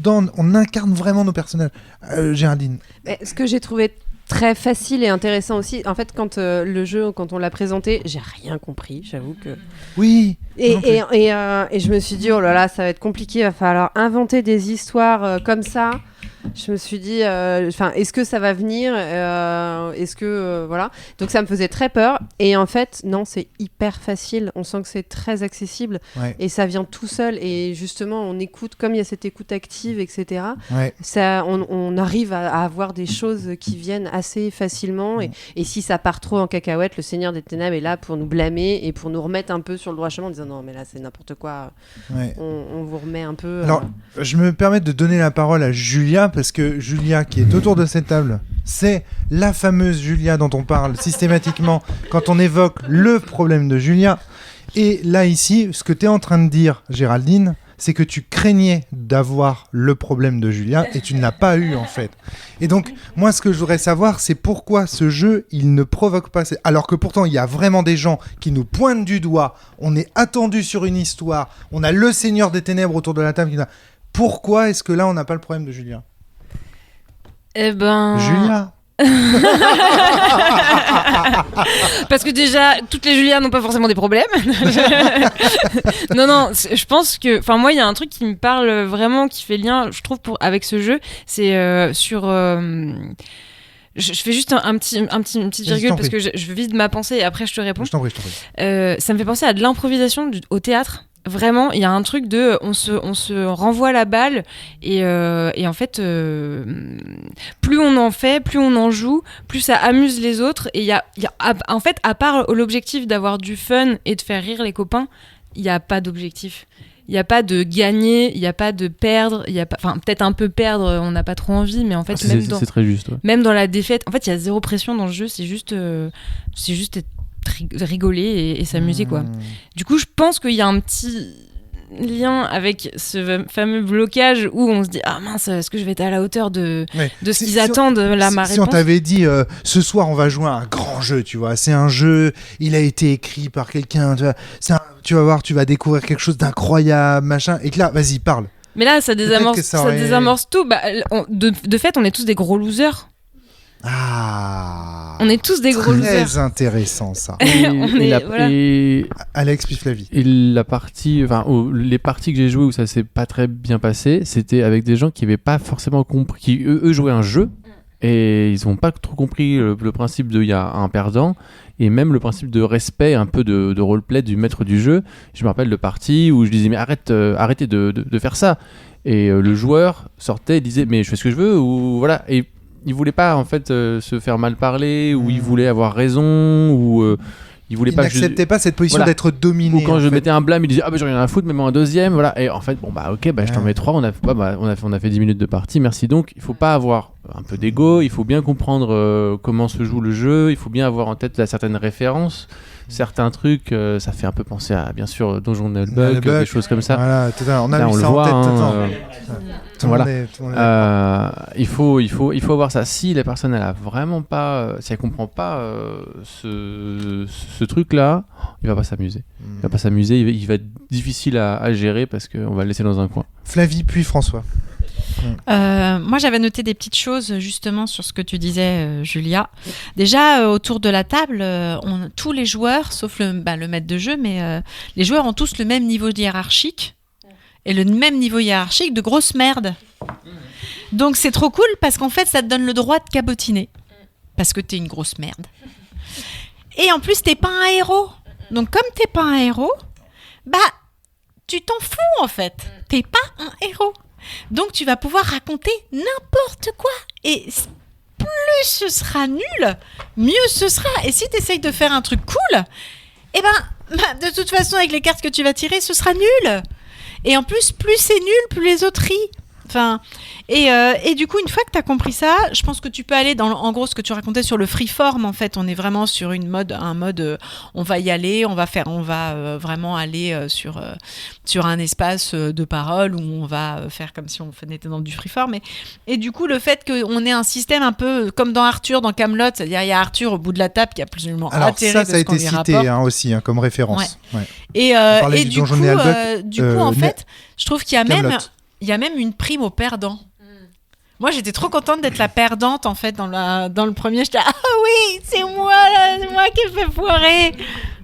on incarne vraiment nos personnages. Géraldine. Mais ce que j'ai trouvé très facile et intéressant aussi, en fait, quand le jeu, quand on l'a présenté, j'ai rien compris, j'avoue que... Oui. Et je me suis dit, oh là là, ça va être compliqué, il va falloir inventer des histoires comme ça. Je me suis dit, est-ce que ça va venir est-ce que voilà. Donc ça me faisait très peur. Et en fait, non, c'est hyper facile. On sent que c'est très accessible. Ouais. Et ça vient tout seul. Et justement, on écoute, comme il y a cette écoute active, etc. Ouais. Ça, on arrive à avoir des choses qui viennent assez facilement. Et si ça part trop en cacahuète, le Seigneur des Ténèbres est là pour nous blâmer et pour nous remettre un peu sur le droit chemin en disant non, mais là, c'est n'importe quoi. Ouais. On vous remet un peu... Alors, je me permets de donner la parole à Julia, parce que Julia, qui est autour de cette table, c'est la fameuse Julia dont on parle systématiquement quand on évoque le problème de Julia. Et là, ici, ce que tu es en train de dire, Géraldine, c'est que tu craignais d'avoir le problème de Julia et tu ne l'as pas eu, en fait. Et donc, moi, ce que je voudrais savoir, c'est pourquoi ce jeu, il ne provoque pas... Alors que pourtant, il y a vraiment des gens qui nous pointent du doigt, on est attendu sur une histoire, on a le Seigneur des Ténèbres autour de la table qui nous a... Pourquoi est-ce que là, on n'a pas le problème de Julia ? Eh ben... Julia. Parce que déjà, toutes les Julia n'ont pas forcément des problèmes. Non, je pense que... Enfin, moi, il y a un truc qui me parle vraiment, qui fait lien, je trouve, avec ce jeu. C'est sur... Je fais juste une petite virgule parce que je vide ma pensée et après je te réponds. Je t'en prie. Ça me fait penser à de l'improvisation au théâtre. Vraiment, il y a un truc de on se renvoie la balle et en fait plus on en fait, plus on en joue, plus ça amuse les autres et il y a en fait, à part l'objectif d'avoir du fun et de faire rire les copains, il n'y a pas d'objectif. Il n'y a pas de gagner, il n'y a pas de perdre, il y a pas, enfin peut-être un peu perdre, on n'a pas trop envie, mais en fait c'est très juste. Ouais. Même dans la défaite, en fait il y a zéro pression dans le jeu, c'est juste rigoler et s'amuser quoi. Du coup je pense qu'il y a un petit lien avec ce fameux blocage où on se dit ah mince, est-ce que je vais être à la hauteur de ce qu'ils attendent ma réponse. Si on t'avait dit ce soir on va jouer à un grand jeu, tu vois, c'est un jeu, il a été écrit par quelqu'un, tu vas voir, tu vas découvrir quelque chose d'incroyable, machin, et que là, vas-y, parle. Mais là, ça désamorce tout. Bah, de fait, on est tous des gros losers. Ah. On est tous des gros losers. Très intéressant, ça. Et Alex puis Flavie. Et la partie, les parties que j'ai jouées où ça s'est pas très bien passé, c'était avec des gens qui n'avaient pas forcément compris, qui eux jouaient un jeu et ils n'ont pas trop compris le principe de il y a un perdant et même le principe de respect un peu de roleplay du maître du jeu. Je me rappelle de parties où je disais mais arrêtez de faire ça, et le joueur sortait et disait mais je fais ce que je veux, ou voilà, et il voulait pas en fait se faire mal parler, ou il voulait avoir raison, ou il n'acceptait pas cette position d'être dominé. Ou quand je mettais un blâme, il disait ah bah j'ai rien à foutre, mets-moi un deuxième, voilà. Et en fait bon bah ok, bah je t'en mets 3, on a fait 10 minutes de partie, merci. Donc il faut pas avoir un peu d'ego, il faut bien comprendre comment se joue le jeu, il faut bien avoir en tête certaines références. Certains trucs, ça fait un peu penser à, bien sûr, Donjon Nullbug, des choses comme ça. Voilà, on a là, vu on ça le voit, en tête. Tout le Voilà. monde est- tout le monde est- Il faut avoir ça. Si la personne elle a vraiment pas, si elle comprend pas ce truc-là, il va pas s'amuser. Il va pas s'amuser. Il va être difficile à gérer parce qu'on va le laisser dans un coin. Flavie puis François. Moi, j'avais noté des petites choses justement sur ce que tu disais, Julia. Déjà, autour de la table, tous les joueurs, sauf le maître de jeu, mais les joueurs ont tous le même niveau hiérarchique et le même niveau hiérarchique de grosse merde. Donc, c'est trop cool parce qu'en fait, ça te donne le droit de cabotiner parce que t'es une grosse merde. Et en plus, t'es pas un héros. Donc, comme t'es pas un héros, tu t'en fous en fait. T'es pas un héros. Donc tu vas pouvoir raconter n'importe quoi. Et plus ce sera nul, mieux ce sera. Et si tu essayes de faire un truc cool, de toute façon avec les cartes que tu vas tirer, ce sera nul. Et en plus, plus c'est nul, plus les autres rient. Enfin, et du coup, une fois que tu as compris ça, je pense que tu peux aller dans, en gros, ce que tu racontais sur le freeform. En fait, on est vraiment sur un mode, on va y aller, on va vraiment aller sur un espace de parole où on va faire comme si on était dans du freeform. Et du coup, le fait qu'on ait un système un peu comme dans Arthur, dans Kaamelott, c'est-à-dire il y a Arthur au bout de la table qui est absolument atterré. Alors ça a été cité aussi comme référence. Ouais. Ouais. Et du coup, en fait, je trouve qu'il y a Kaamelott. même une prime aux perdants. Moi, j'étais trop contente d'être la perdante, en fait, dans le premier. J'étais ah oui, c'est moi qui ai fait foirer.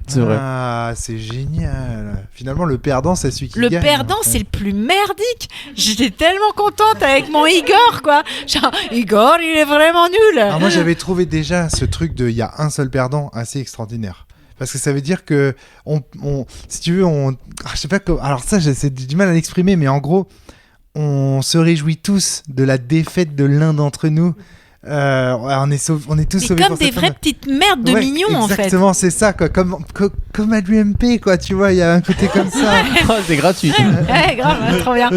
C'est vrai. Ah, c'est génial. Finalement, le perdant, c'est celui qui Le gagne. perdant, c'est le plus merdique. J'étais tellement contente avec mon Igor, quoi. Genre, Igor, il est vraiment nul. Alors moi, j'avais trouvé déjà ce truc de il y a un seul perdant assez extraordinaire. Parce que ça veut dire que, si tu veux, je sais pas comment. Alors ça, j'ai du mal à l'exprimer, mais en gros, on se réjouit tous de la défaite de l'un d'entre nous. On est tous mais sauvés comme pour des cette vraies fin. petites merdes de mignons, en fait. Exactement, c'est ça, quoi. Comme à l'UMP, quoi. Tu vois, il y a un côté comme ça. C'est gratuit. Ouais, grave, trop bien.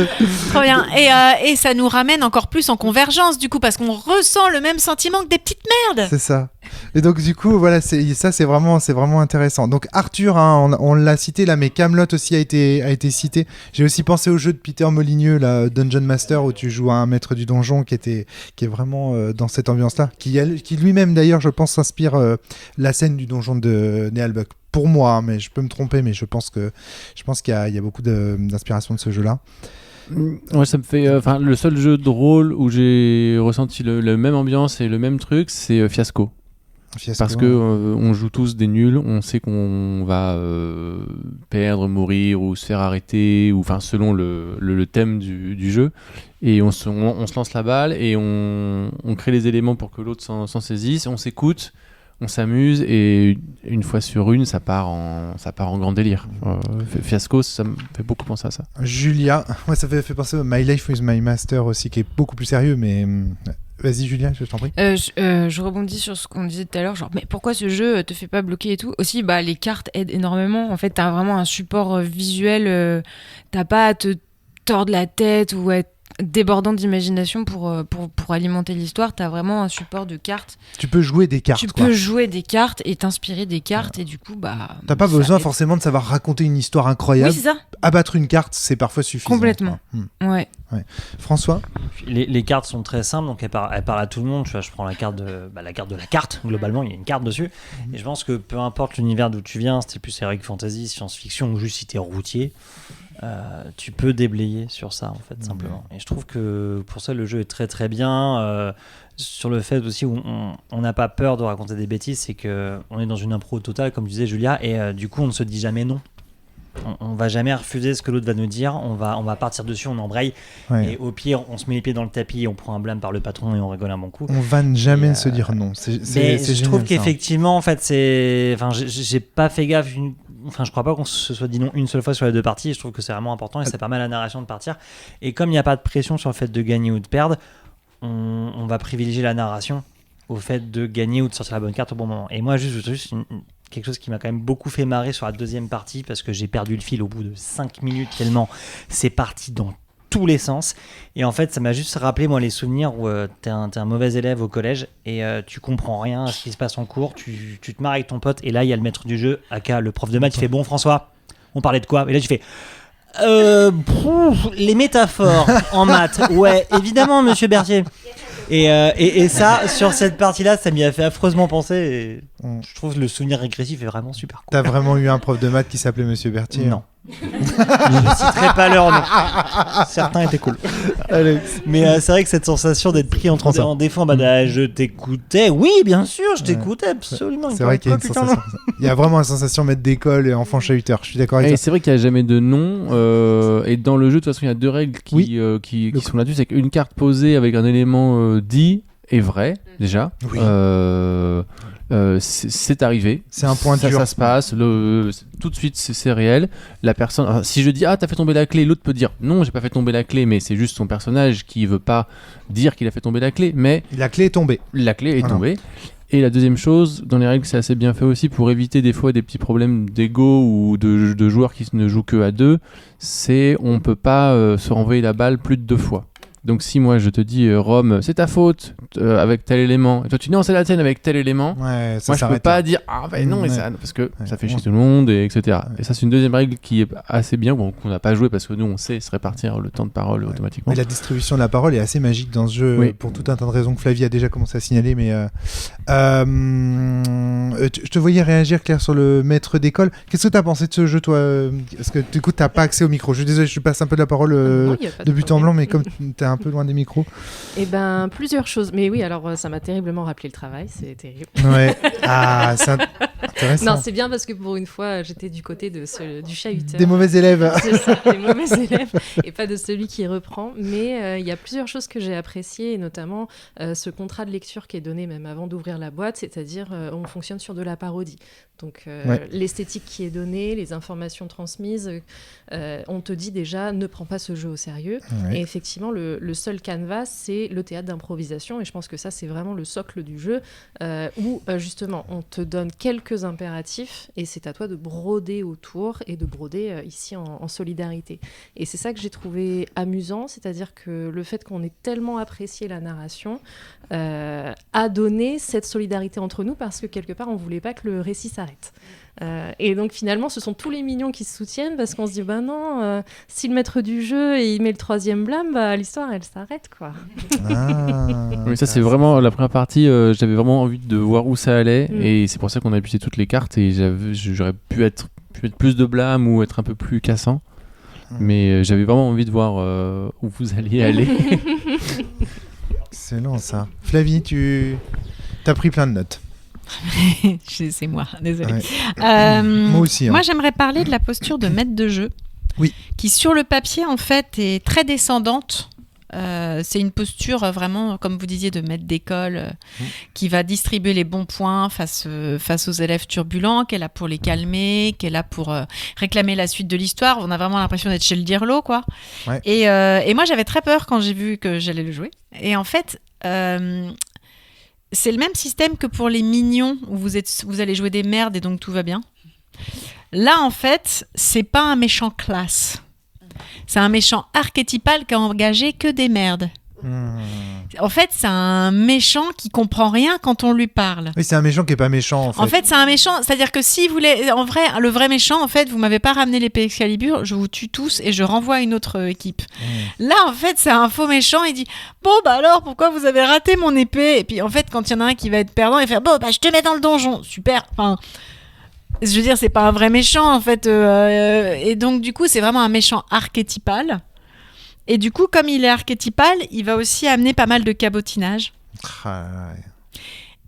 Trop bien. Et ça nous ramène encore plus en convergence, du coup, parce qu'on ressent le même sentiment que des petites merdes. C'est ça. Et donc du coup, voilà, c'est vraiment intéressant. Donc Arthur, hein, on l'a cité là, mais Kaamelott aussi a été cité. J'ai aussi pensé au jeu de Peter Molyneux, là, Dungeon Master, où tu joues à un maître du donjon qui est vraiment dans cette ambiance-là, qui lui-même d'ailleurs, je pense, s'inspire la scène du donjon de Nealbuck. Pour moi, hein, mais je peux me tromper, mais je pense qu'il y a beaucoup d'inspiration de ce jeu-là. Ouais, ça me fait. Le seul jeu de rôle où j'ai ressenti le même ambiance et le même truc, c'est Fiasco. Parce que on joue tous des nuls, on sait qu'on va perdre, mourir ou se faire arrêter, ou enfin selon le thème du jeu, et on se lance la balle et on crée les éléments pour que l'autre s'en saisisse, on s'écoute, on s'amuse, et une fois sur une, ça part en grand délire. Fiasco, ça me fait beaucoup penser à ça. Julia, moi ça fait penser à My Life with My Master aussi, qui est beaucoup plus sérieux, mais vas-y Julia, je t'en prie. Je rebondis sur ce qu'on disait tout à l'heure, genre mais pourquoi ce jeu te fait pas bloquer et tout. Aussi, les cartes aident énormément. En fait, t'as vraiment un support visuel, t'as pas à te tordre la tête ou être débordant d'imagination pour alimenter l'histoire. T'as vraiment un support de cartes. Tu peux jouer des cartes. Tu peux jouer des cartes et t'inspirer des cartes, et du coup t'as pas besoin forcément de savoir raconter une histoire incroyable. Oui, c'est ça. Abattre une carte, c'est parfois suffisant. Complètement. Ouais. François, les cartes sont très simples, donc elles parlent à tout le monde. Tu vois, je prends la carte de la carte. Globalement, il y a une carte dessus. Et je pense que peu importe l'univers d'où tu viens, c'était plus heroic fantasy, science-fiction, ou juste si t'es routier, tu peux déblayer sur ça, en fait, simplement. Et je trouve que pour ça, le jeu est très très bien. Sur le fait aussi où on n'a pas peur de raconter des bêtises, c'est qu'on est dans une impro totale, comme disait Julia, et du coup, on ne se dit jamais non. On va jamais refuser ce que l'autre va nous dire, on va partir dessus, on embraye, et au pire on se met les pieds dans le tapis et on prend un blâme par le patron et on rigole un bon coup. On va jamais se dire non. Mais je trouve qu'effectivement, en fait, j'ai pas fait gaffe. Je crois pas qu'on se soit dit non une seule fois sur les deux parties, et je trouve que c'est vraiment important et ça permet à la narration de partir. Et comme il n'y a pas de pression sur le fait de gagner ou de perdre, on va privilégier la narration au fait de gagner ou de sortir la bonne carte au bon moment. Et moi, juste quelque chose qui m'a quand même beaucoup fait marrer sur la deuxième partie, parce que j'ai perdu le fil au bout de 5 minutes tellement c'est parti dans tous les sens. Et en fait, ça m'a juste rappelé, moi, les souvenirs où t'es un mauvais élève au collège et tu comprends rien à ce qui se passe en cours, tu te marres avec ton pote, et là, il y a le maître du jeu, aka le prof de maths, qui fait « Bon, François, on parlait de quoi ?» Et là, tu fais Les métaphores en maths, ouais, évidemment, monsieur Berthier. Et ça, sur cette partie-là, ça m'y a fait affreusement penser. Et je trouve que le souvenir régressif est vraiment super cool. T'as vraiment eu un prof de maths qui s'appelait monsieur Berthier? Non. Je citerai pas leur nom. Certains étaient cool. Mais c'est vrai que cette sensation d'être pris en défense, je t'écoutais. Oui, bien sûr, je t'écoutais absolument. C'est vrai qu'il y a une sensation. Il y a vraiment une sensation maître d'école et enfant chahuteur. Je suis d'accord avec toi. C'est vrai qu'il n'y a jamais de nom. Et dans le jeu, de toute façon, il y a deux règles qui sont là-dessus. C'est qu'une carte posée avec un élément dit est vrai, déjà. Oui. C'est arrivé. C'est un point dur. Ça se passe. Tout de suite, c'est réel. La personne. Alors, si je dis t'as fait tomber la clé, l'autre peut dire non, j'ai pas fait tomber la clé, mais c'est juste son personnage qui veut pas dire qu'il a fait tomber la clé. Mais la clé est tombée. La clé est tombée. Et la deuxième chose, dans les règles, c'est assez bien fait aussi pour éviter des fois des petits problèmes d'ego ou de joueurs qui ne jouent que à deux. C'est on peut pas se renvoyer la balle plus de 2 fois. Donc si moi je te dis Rome, c'est ta faute avec tel élément, et toi tu dis non c'est la tienne avec tel élément, moi je peux pas dire non et ça, parce que ça fait chier tout le monde et etc. Et ça c'est une deuxième règle qui est assez bien, qu'on n'a pas joué parce que nous on sait se répartir le temps de parole automatiquement. Mais la distribution de la parole est assez magique dans ce jeu pour tout un tas de raisons que Flavie a déjà commencé à signaler. Mais je te voyais réagir Claire sur le maître d'école. Qu'est-ce que tu as pensé de ce jeu toi? Parce que du coup tu n'as pas accès au micro. Je suis désolé, je passe un peu de la parole de but en blanc, mais comme tu es un peu loin des micros. Eh ben, plusieurs choses. Mais oui, alors ça m'a terriblement rappelé le travail, c'est terrible. Ouais. Ah, c'est intéressant. Non, c'est bien parce que pour une fois, j'étais du côté du chahuteur. Des mauvais élèves. C'est ça, des mauvais élèves, et pas de celui qui reprend. Mais il y a plusieurs choses que j'ai appréciées, et notamment ce contrat de lecture qui est donné même avant d'ouvrir la boîte, c'est-à-dire on fonctionne sur de la parodie. Donc l'esthétique qui est donnée, les informations transmises, on te dit déjà ne prends pas ce jeu au sérieux. Et effectivement, le seul canevas, c'est le théâtre d'improvisation, et je pense que ça, c'est vraiment le socle du jeu, où justement, on te donne quelques impératifs, et c'est à toi de broder autour, et de broder ici en solidarité. Et c'est ça que j'ai trouvé amusant, c'est-à-dire que le fait qu'on ait tellement apprécié la narration a donné cette solidarité entre nous, parce que quelque part, on ne voulait pas que le récit s'arrête. Et donc finalement ce sont tous les mignons qui se soutiennent, parce qu'on se dit non, si le maître du jeu il met le 3e blâme, l'histoire elle s'arrête quoi. Oui, ça c'est vraiment la première partie, j'avais vraiment envie de voir où ça allait, et c'est pour ça qu'on a appuyé toutes les cartes, et j'aurais pu être plus de blâme ou être un peu plus cassant, mais j'avais vraiment envie de voir où vous alliez aller. Excellent ça. Flavie, tu as pris plein de notes. C'est moi, désolée. Moi aussi. Moi, j'aimerais parler de la posture de maître de jeu, qui sur le papier, en fait, est très descendante. C'est une posture vraiment, comme vous disiez, de maître d'école qui va distribuer les bons points face aux élèves turbulents, qui est là pour les calmer, qui est là pour réclamer la suite de l'histoire. On a vraiment l'impression d'être chez le Dirlo, quoi. Ouais. Et moi, j'avais très peur quand j'ai vu que j'allais le jouer. Et en fait... c'est le même système que pour les mignons, où vous allez jouer des merdes et donc tout va bien. Là, en fait, c'est pas un méchant classe. C'est un méchant archétypal qui a engagé que des merdes. En fait, c'est un méchant qui comprend rien quand on lui parle. Oui, c'est un méchant qui est pas méchant. En fait, c'est un méchant. C'est-à-dire que si vous voulez, en vrai, le vrai méchant, en fait, vous m'avez pas ramené l'épée Excalibur, je vous tue tous et je renvoie à une autre équipe. Là, en fait, c'est un faux méchant. Il dit bon alors, pourquoi vous avez raté mon épée? Et puis, en fait, quand il y en a un qui va être perdant, il fait bon je te mets dans le donjon. Super. Enfin. Je veux dire, c'est pas un vrai méchant, en fait. Et donc, du coup, c'est vraiment un méchant archétypal. Et du coup, comme il est archétypal, il va aussi amener pas mal de cabotinage.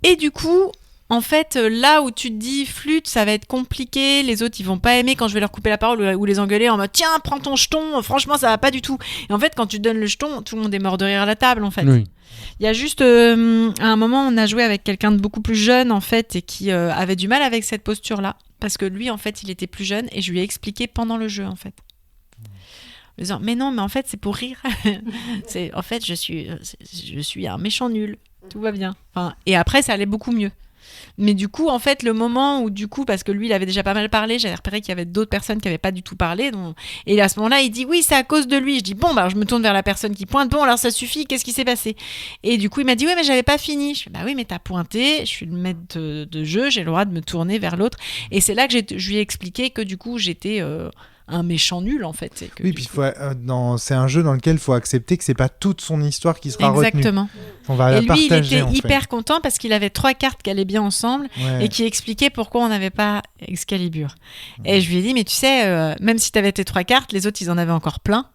Et du coup, en fait, là où tu te dis flûte, ça va être compliqué, les autres, ils vont pas aimer quand je vais leur couper la parole ou les engueuler en mode tiens, prends ton jeton, franchement, ça va pas du tout. Et en fait, quand tu te donnes le jeton, tout le monde est mort de rire à la table, en fait. Oui. Il y a juste, à un moment, on a joué avec quelqu'un de beaucoup plus jeune, en fait, et qui avait du mal avec cette posture-là. Parce que lui, en fait, il était plus jeune, et je lui ai expliqué pendant le jeu, en fait. En disant, mais non, mais en fait, c'est pour rire. En fait, je suis un méchant nul. Tout va bien. Enfin, et après, ça allait beaucoup mieux. Mais du coup, en fait, le moment où, du coup, parce que lui, il avait déjà pas mal parlé, j'avais repéré qu'il y avait d'autres personnes qui n'avaient pas du tout parlé. Donc... Et à ce moment-là, il dit, oui, c'est à cause de lui. Je dis, bon, je me tourne vers la personne qui pointe. Bon, alors ça suffit, qu'est-ce qui s'est passé? Et du coup, il m'a dit, oui, mais j'avais pas fini. Je fais, bah oui, mais t'as pointé, je suis le maître de jeu, j'ai le droit de me tourner vers l'autre. Et c'est là que je lui ai expliqué que, du coup, j'étais un méchant nul en fait. Oui, puis c'est un jeu dans lequel il faut accepter que c'est pas toute son histoire qui sera retenue. Exactement. On va et la lui, partager, il était en fait. hyper content parce qu'il avait 3 cartes qui allaient bien ensemble Ouais. et qui expliquaient pourquoi on n'avait pas Excalibur. Et je lui ai dit, mais tu sais, même si tu avais tes 3 cartes, les autres, ils en avaient encore plein.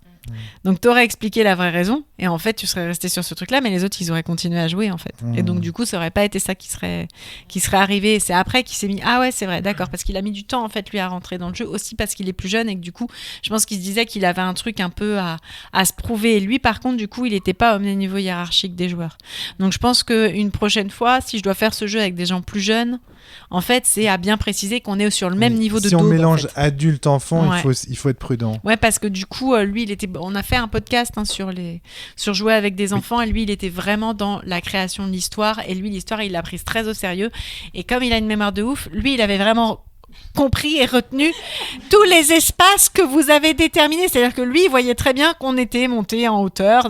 Donc tu aurais expliqué la vraie raison et en fait tu serais resté sur ce truc là, mais les autres ils auraient continué à jouer en fait. Et donc du coup ça aurait pas été ça qui serait arrivé. Et c'est après qu'il s'est mis, ah ouais c'est vrai, d'accord, parce qu'il a mis du temps en fait lui à rentrer dans le jeu, aussi parce qu'il est plus jeune et que du coup je pense qu'il se disait qu'il avait un truc un peu à se prouver. Et lui par contre du coup il était pas au même niveau hiérarchique des joueurs. Donc je pense qu'une prochaine fois, si je dois faire ce jeu avec des gens plus jeunes, en fait c'est à bien préciser qu'on est sur le même niveau de si on daube, mélange en fait. adulte-enfant, Ouais. il faut être prudent. Ouais, parce que du coup, lui, on a fait un podcast sur jouer avec des enfants, et lui, il était vraiment dans la création de l'histoire, et lui, l'histoire, il l'a prise très au sérieux. Et comme il a une mémoire de ouf, lui, il avait vraiment compris et retenu tous les espaces que vous avez déterminés. C'est-à-dire que lui, il voyait très bien qu'on était monté en hauteur,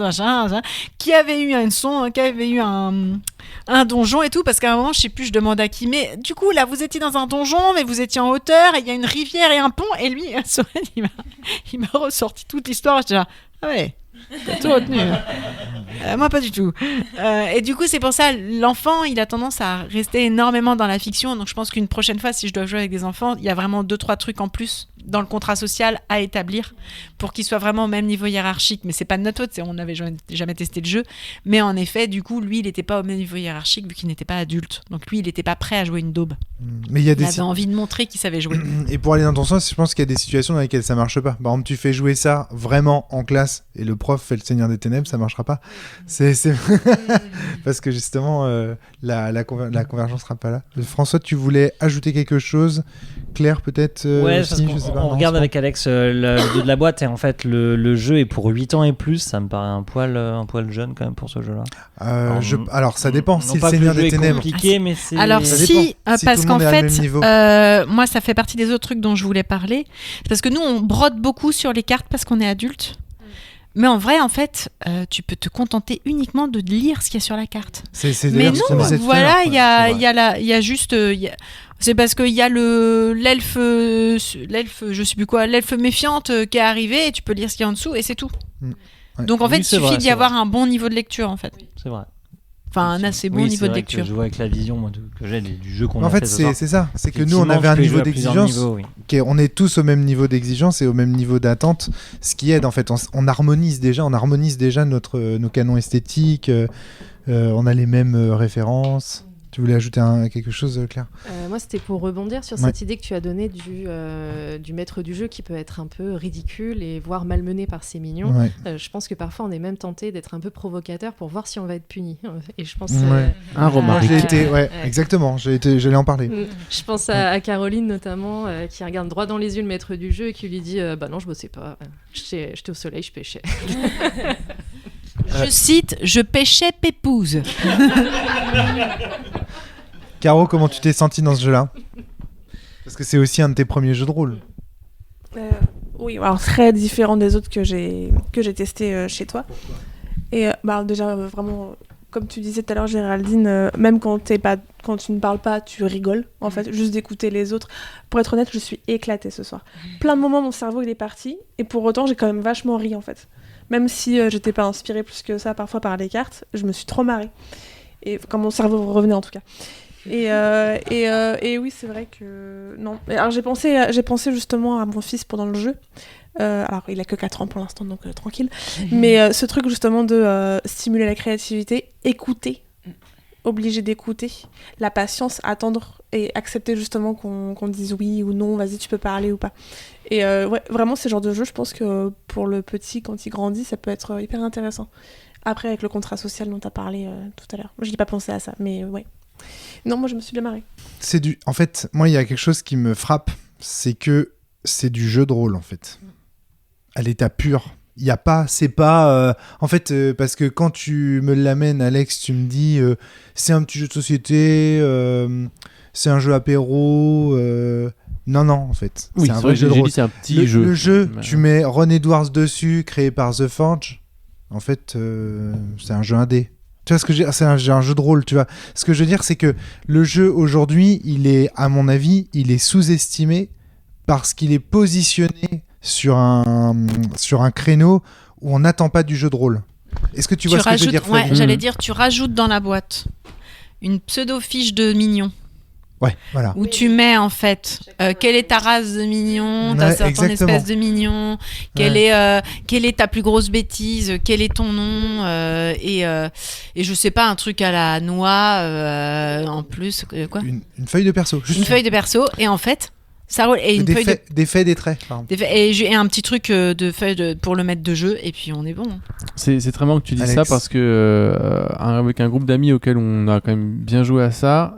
qu'il y avait eu un son, qu'il y avait eu un donjon et tout, parce qu'à un moment, je sais plus, je demande à qui, mais du coup, là, vous étiez dans un donjon, mais vous étiez en hauteur, et il y a une rivière et un pont, et lui, Soren, il m'a ressorti toute l'histoire. J'étais là, ah ouais, t'as tout retenu. Moi, pas du tout. Et du coup, c'est pour ça, l'enfant, il a tendance à rester énormément dans la fiction. Donc, je pense qu'une prochaine fois, si je dois jouer avec des enfants, il y a vraiment 2-3 trucs en plus dans le contrat social à établir pour qu'ils soient vraiment au même niveau hiérarchique. Mais c'est pas de notre faute, on n'avait jamais testé le jeu. Mais en effet, du coup, lui, il n'était pas au même niveau hiérarchique vu qu'il n'était pas adulte. Donc, lui, il n'était pas prêt à jouer une daube. Mais il avait envie de montrer qu'il savait jouer. Et pour aller dans ton sens, je pense qu'il y a des situations dans lesquelles ça marche pas. Par exemple, tu fais jouer ça vraiment en classe et le prof fait le Seigneur des Ténèbres, ça marchera pas. C'est parce que justement la convergence sera pas là. François, tu voulais ajouter quelque chose? Claire peut-être Ouais, aussi, parce je sais pas. on regarde avec Alex le dos de la boîte et en fait le jeu est pour 8 ans et plus. Ça me paraît un poil jeune quand même pour ce jeu-là. Alors ça dépend. Si le pas que Seigneur le jeu des est Ténèbres. compliqué, mais c'est. Alors Ça si, dépend. Si parce tout le monde qu'en est à le fait, même niveau. moi ça fait partie des autres trucs dont je voulais parler. C'est parce que nous on brode beaucoup sur les cartes parce qu'on est adulte. Mais en vrai, en fait, tu peux te contenter uniquement de lire ce qu'il y a sur la carte. C'est Mais d'ailleurs ce qu'on non, disait tout à voilà, l'heure, il y a juste... c'est parce qu'il y a l'elfe, je sais plus quoi, l'elfe méfiante qui est arrivé et tu peux lire ce qu'il y a en dessous et c'est tout. Ouais. Donc en fait, Oui, il c'est suffit vrai, d'y c'est avoir un bon niveau de lecture en fait. C'est vrai. Enfin, un assez bon Oui, niveau c'est de vrai lecture. que je vois avec la vision moi, que j'ai du jeu qu'on En a fait, ce soir. c'est ça. C'est que nous, on Effectivement, avait un tu peux niveau jouer à plusieurs d'exigence. niveaux, oui. On est tous au même niveau d'exigence et au même niveau d'attente, ce qui aide en fait. On harmonise déjà nos canons esthétiques. On a les mêmes références. Tu voulais ajouter quelque chose, Claire? Moi, c'était pour rebondir sur cette idée que tu as donnée du maître du jeu qui peut être un peu ridicule et voire malmené par ses mignons. Ouais. Je pense que parfois, on est même tenté d'être un peu provocateur pour voir si on va être puni. Et je pense... Un Romaric. Exactement, j'allais en parler. Je pense à Caroline notamment, qui regarde droit dans les yeux le maître du jeu et qui lui dit bah non, je bossais pas, j'étais au soleil, je pêchais. Je cite, je pêchais Pépouze. Caro, comment tu t'es sentie dans ce jeu-là? Parce que c'est aussi un de tes premiers jeux de rôle. Oui, alors très différent des autres que j'ai testé chez toi. Et déjà, vraiment, comme tu disais tout à l'heure, Géraldine, même quand tu ne parles pas, tu rigoles, en fait, juste d'écouter les autres. Pour être honnête, je suis éclatée ce soir. Plein de moments, mon cerveau, il est parti, et pour autant, j'ai quand même vachement ri, en fait. Même si j'étais pas inspirée plus que ça, parfois, par les cartes, je me suis trop marrée. Et quand mon cerveau revenait, en tout cas. Et oui, c'est vrai que... Non. Alors, j'ai pensé justement à mon fils pendant le jeu. Alors, il a que 4 ans pour l'instant, donc tranquille. Mais ce truc, justement, de stimuler la créativité, écouter, obligé d'écouter, la patience, attendre et accepter justement qu'on dise oui ou non, vas-y, tu peux parler ou pas. Et ouais, vraiment, ce genre de jeu, je pense que pour le petit, quand il grandit, ça peut être hyper intéressant. Après, avec le contrat social dont tu as parlé tout à l'heure. Moi, je n'ai pas pensé à ça, mais ouais. Non, moi, je me suis bien marrée. En fait, moi, il y a quelque chose qui me frappe, c'est que c'est du jeu de rôle, en fait. À l'état pur. Il y a pas, c'est pas... en fait, parce que quand tu me l'amènes, Alex, tu me dis c'est un petit jeu de société, c'est un jeu apéro... Non, en fait. Oui, c'est un vrai jeu de rôle. C'est un petit jeu. Le jeu, tu mets Ron Edwards dessus, créé par The Forge. En fait, c'est un jeu indé. Tu vois ce que je veux dire? C'est un jeu de rôle, tu vois. Ce que je veux dire, c'est que le jeu, aujourd'hui, il est, à mon avis, il est sous-estimé parce qu'il est positionné sur un créneau où on n'attend pas du jeu de rôle. Est-ce que tu vois ce que je veux dire, Fred ? J'allais dire, tu rajoutes dans la boîte une pseudo-fiche de mignon. Ouais, voilà. Où tu mets en fait quelle est ta race de mignon, ta certaine espèce de mignon, quelle est ta plus grosse bêtise, quel est ton nom, et je sais pas, un truc à la noix en plus, quoi. Une feuille de perso. Juste une feuille de perso, et en fait, ça roule. Et des faits, des traits. Et un petit truc de feuille pour le maître de jeu, et puis on est bon. C'est très marrant que tu dises Alex. ça parce que avec un groupe d'amis auquel on a quand même bien joué à ça,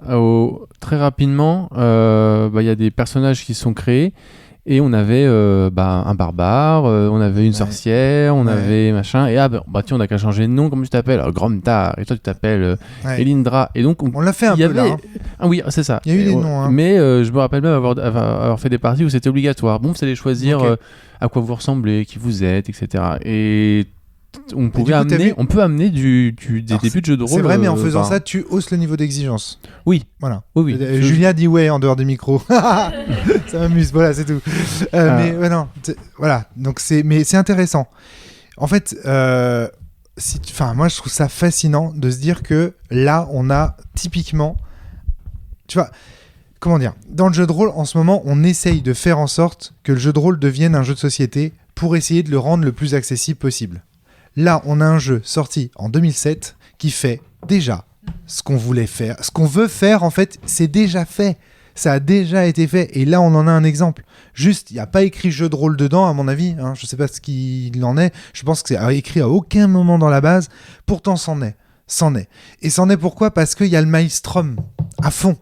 très rapidement, y a des personnages qui sont créés et on avait un barbare, on avait une sorcière, on avait machin, et tiens, on a qu'à changer de nom. Comment tu t'appelles? Gromtar, et toi tu t'appelles Elindra, et donc on l'a fait un peu là. Ah oui, c'est ça. Il y a eu des noms. Hein. Mais je me rappelle même avoir fait des parties où c'était obligatoire. Bon, vous allez choisir à quoi vous ressemblez, qui vous êtes, etc. Et on peut amener des débuts de jeu de rôle. C'est vrai, mais en faisant ça, tu hausses le niveau d'exigence. Oui. Voilà. Oui. Julia dit ouais en dehors des micros. Ça m'amuse, voilà, c'est tout. Mais voilà. Donc mais c'est intéressant. En fait, moi je trouve ça fascinant de se dire que là, on a typiquement, tu vois, comment dire, dans le jeu de rôle, en ce moment, on essaye de faire en sorte que le jeu de rôle devienne un jeu de société pour essayer de le rendre le plus accessible possible. Là, on a un jeu sorti en 2007 qui fait déjà ce qu'on voulait faire. Ce qu'on veut faire, en fait, c'est déjà fait. Ça a déjà été fait. Et là, on en a un exemple. Juste, il n'y a pas écrit jeu de rôle dedans, à mon avis. Je ne sais pas ce qu'il en est. Je pense que c'est écrit à aucun moment dans la base. Pourtant, c'en est. Et c'en est pourquoi ? Parce qu'il y a le maelstrom à fond.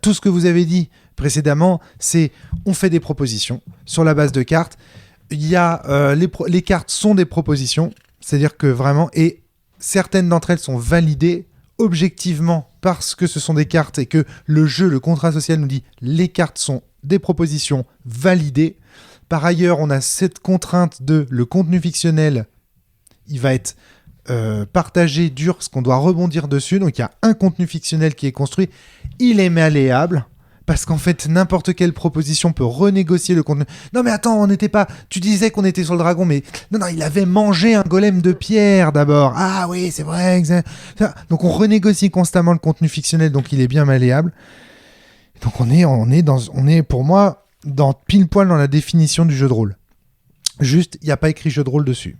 Tout ce que vous avez dit précédemment, c'est on fait des propositions sur la base de cartes. Il y a les cartes sont des propositions. C'est-à-dire que vraiment, et certaines d'entre elles sont validées objectivement parce que ce sont des cartes et que le contrat social nous dit les cartes sont des propositions validées. Par ailleurs, on a cette contrainte de le contenu fictionnel, il va être partagé, dur, parce qu'on doit rebondir dessus. Donc il y a un contenu fictionnel qui est construit, il est malléable. Parce qu'en fait, n'importe quelle proposition peut renégocier le contenu. Non mais attends, on n'était pas... Tu disais qu'on était sur le dragon, mais... Non, il avait mangé un golem de pierre d'abord. Ah oui, c'est vrai. Donc on renégocie constamment le contenu fictionnel, donc il est bien malléable. Donc on est pour moi, pile poil dans la définition du jeu de rôle. Juste, il n'y a pas écrit jeu de rôle dessus.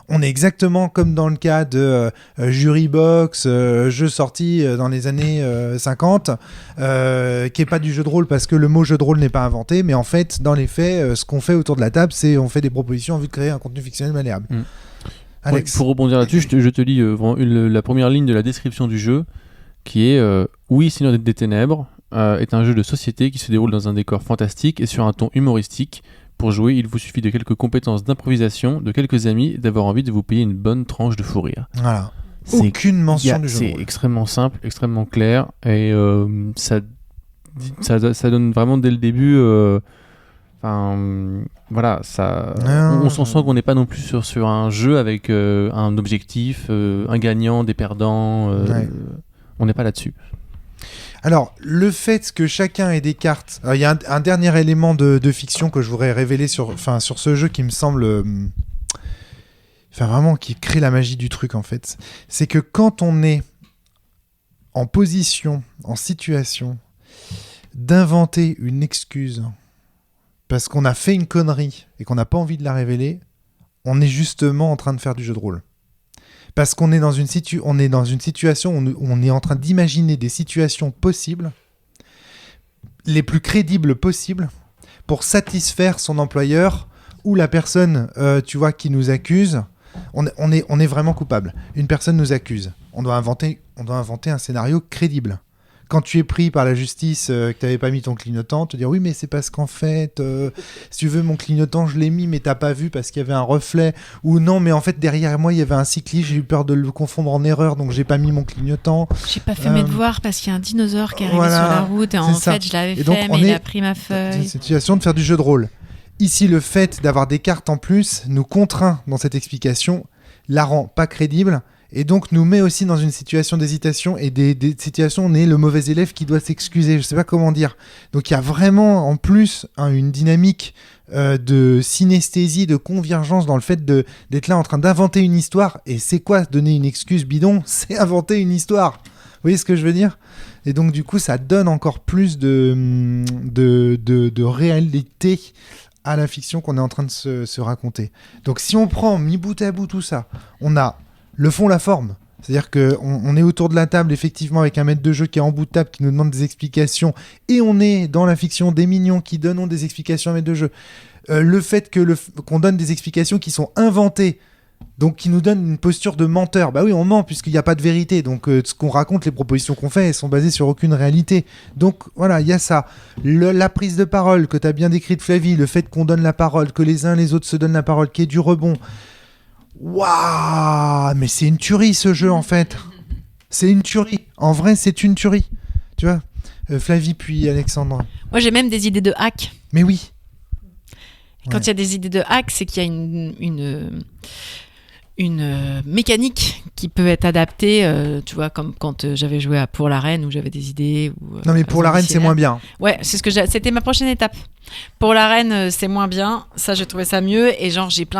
On est exactement comme dans le cas de Jurybox, jeu sorti dans les années 50, qui n'est pas du jeu de rôle parce que le mot jeu de rôle n'est pas inventé, mais en fait, dans les faits, ce qu'on fait autour de la table, c'est on fait des propositions en vue de créer un contenu fictionnel malléable. Alex. Ouais, pour rebondir là-dessus, je te lis la première ligne de la description du jeu, qui est Oui, Seigneur des Ténèbres est un jeu de société qui se déroule dans un décor fantastique et sur un ton humoristique. Pour jouer, il vous suffit de quelques compétences d'improvisation, de quelques amis, et d'avoir envie de vous payer une bonne tranche de fou rire. Voilà. Aucune mention du jeu de rôle. C'est extrêmement simple, extrêmement clair, et ça donne vraiment dès le début... voilà, on s'en sent qu'on n'est pas non plus sur un jeu avec un objectif, un gagnant, des perdants. On n'est pas là-dessus. Alors, le fait que chacun ait des cartes... Il y a un dernier élément de fiction que je voudrais révéler sur ce jeu qui me semble... vraiment, qui crée la magie du truc, en fait. C'est que quand on est en position, en situation d'inventer une excuse parce qu'on a fait une connerie et qu'on n'a pas envie de la révéler, on est justement en train de faire du jeu de rôle. Parce qu'on est dans une situation où on est en train d'imaginer des situations possibles, les plus crédibles possibles, pour satisfaire son employeur ou la personne, qui nous accuse. On est vraiment coupable. Une personne nous accuse. On doit inventer un scénario crédible. Quand tu es pris par la justice, que tu n'avais pas mis ton clignotant, te dire oui, mais c'est parce qu'en fait, si tu veux, mon clignotant, je l'ai mis, mais t'as pas vu parce qu'il y avait un reflet. Ou non, mais en fait, derrière moi, il y avait un cycliste, j'ai eu peur de le confondre en erreur, donc j'ai pas mis mon clignotant. J'ai pas fait mes devoirs parce qu'il y a un dinosaure qui est arrivé sur la route et en fait, je l'avais fait, mais il a pris ma feuille. C'est une situation de faire du jeu de rôle. Ici, le fait d'avoir des cartes en plus nous contraint dans cette explication, la rend pas crédible et donc nous met aussi dans une situation d'hésitation et des situations où on est le mauvais élève qui doit s'excuser, je sais pas comment dire. Donc il y a vraiment en plus une dynamique de synesthésie, de convergence dans le fait d'être là en train d'inventer une histoire. Et c'est quoi donner une excuse bidon? C'est inventer une histoire. Vous voyez ce que je veux dire? Et donc du coup ça donne encore plus de réalité à la fiction qu'on est en train de se raconter. Donc si on prend mis bout à bout tout ça, on a le fond, la forme. C'est-à-dire qu'on est autour de la table, effectivement, avec un maître de jeu qui est en bout de table, qui nous demande des explications, et on est dans la fiction des mignons qui donnent des explications à maître de jeu. Le fait qu'on donne des explications qui sont inventées, donc qui nous donnent une posture de menteur. Bah oui, on ment puisqu'il n'y a pas de vérité. Donc ce qu'on raconte, les propositions qu'on fait, elles sont basées sur aucune réalité. Donc voilà, il y a ça. La prise de parole que tu as bien décrite, Flavie, le fait qu'on donne la parole, que les uns les autres se donnent la parole, qu'il y ait du rebond. Waouh, mais c'est une tuerie ce jeu en fait. C'est une tuerie. En vrai, c'est une tuerie. Tu vois, Flavie puis Alexandre. Moi, j'ai même des idées de hack. Mais oui. Quand il y a des idées de hack, c'est qu'il y a une mécanique qui peut être adaptée, tu vois, comme quand j'avais joué à Pour l'Arène où j'avais des idées. Non mais Pour l'Arène c'est moins bien. Ouais, c'était ma prochaine étape. Pour l'Arène c'est moins bien, ça j'ai trouvé ça mieux et genre j'ai tu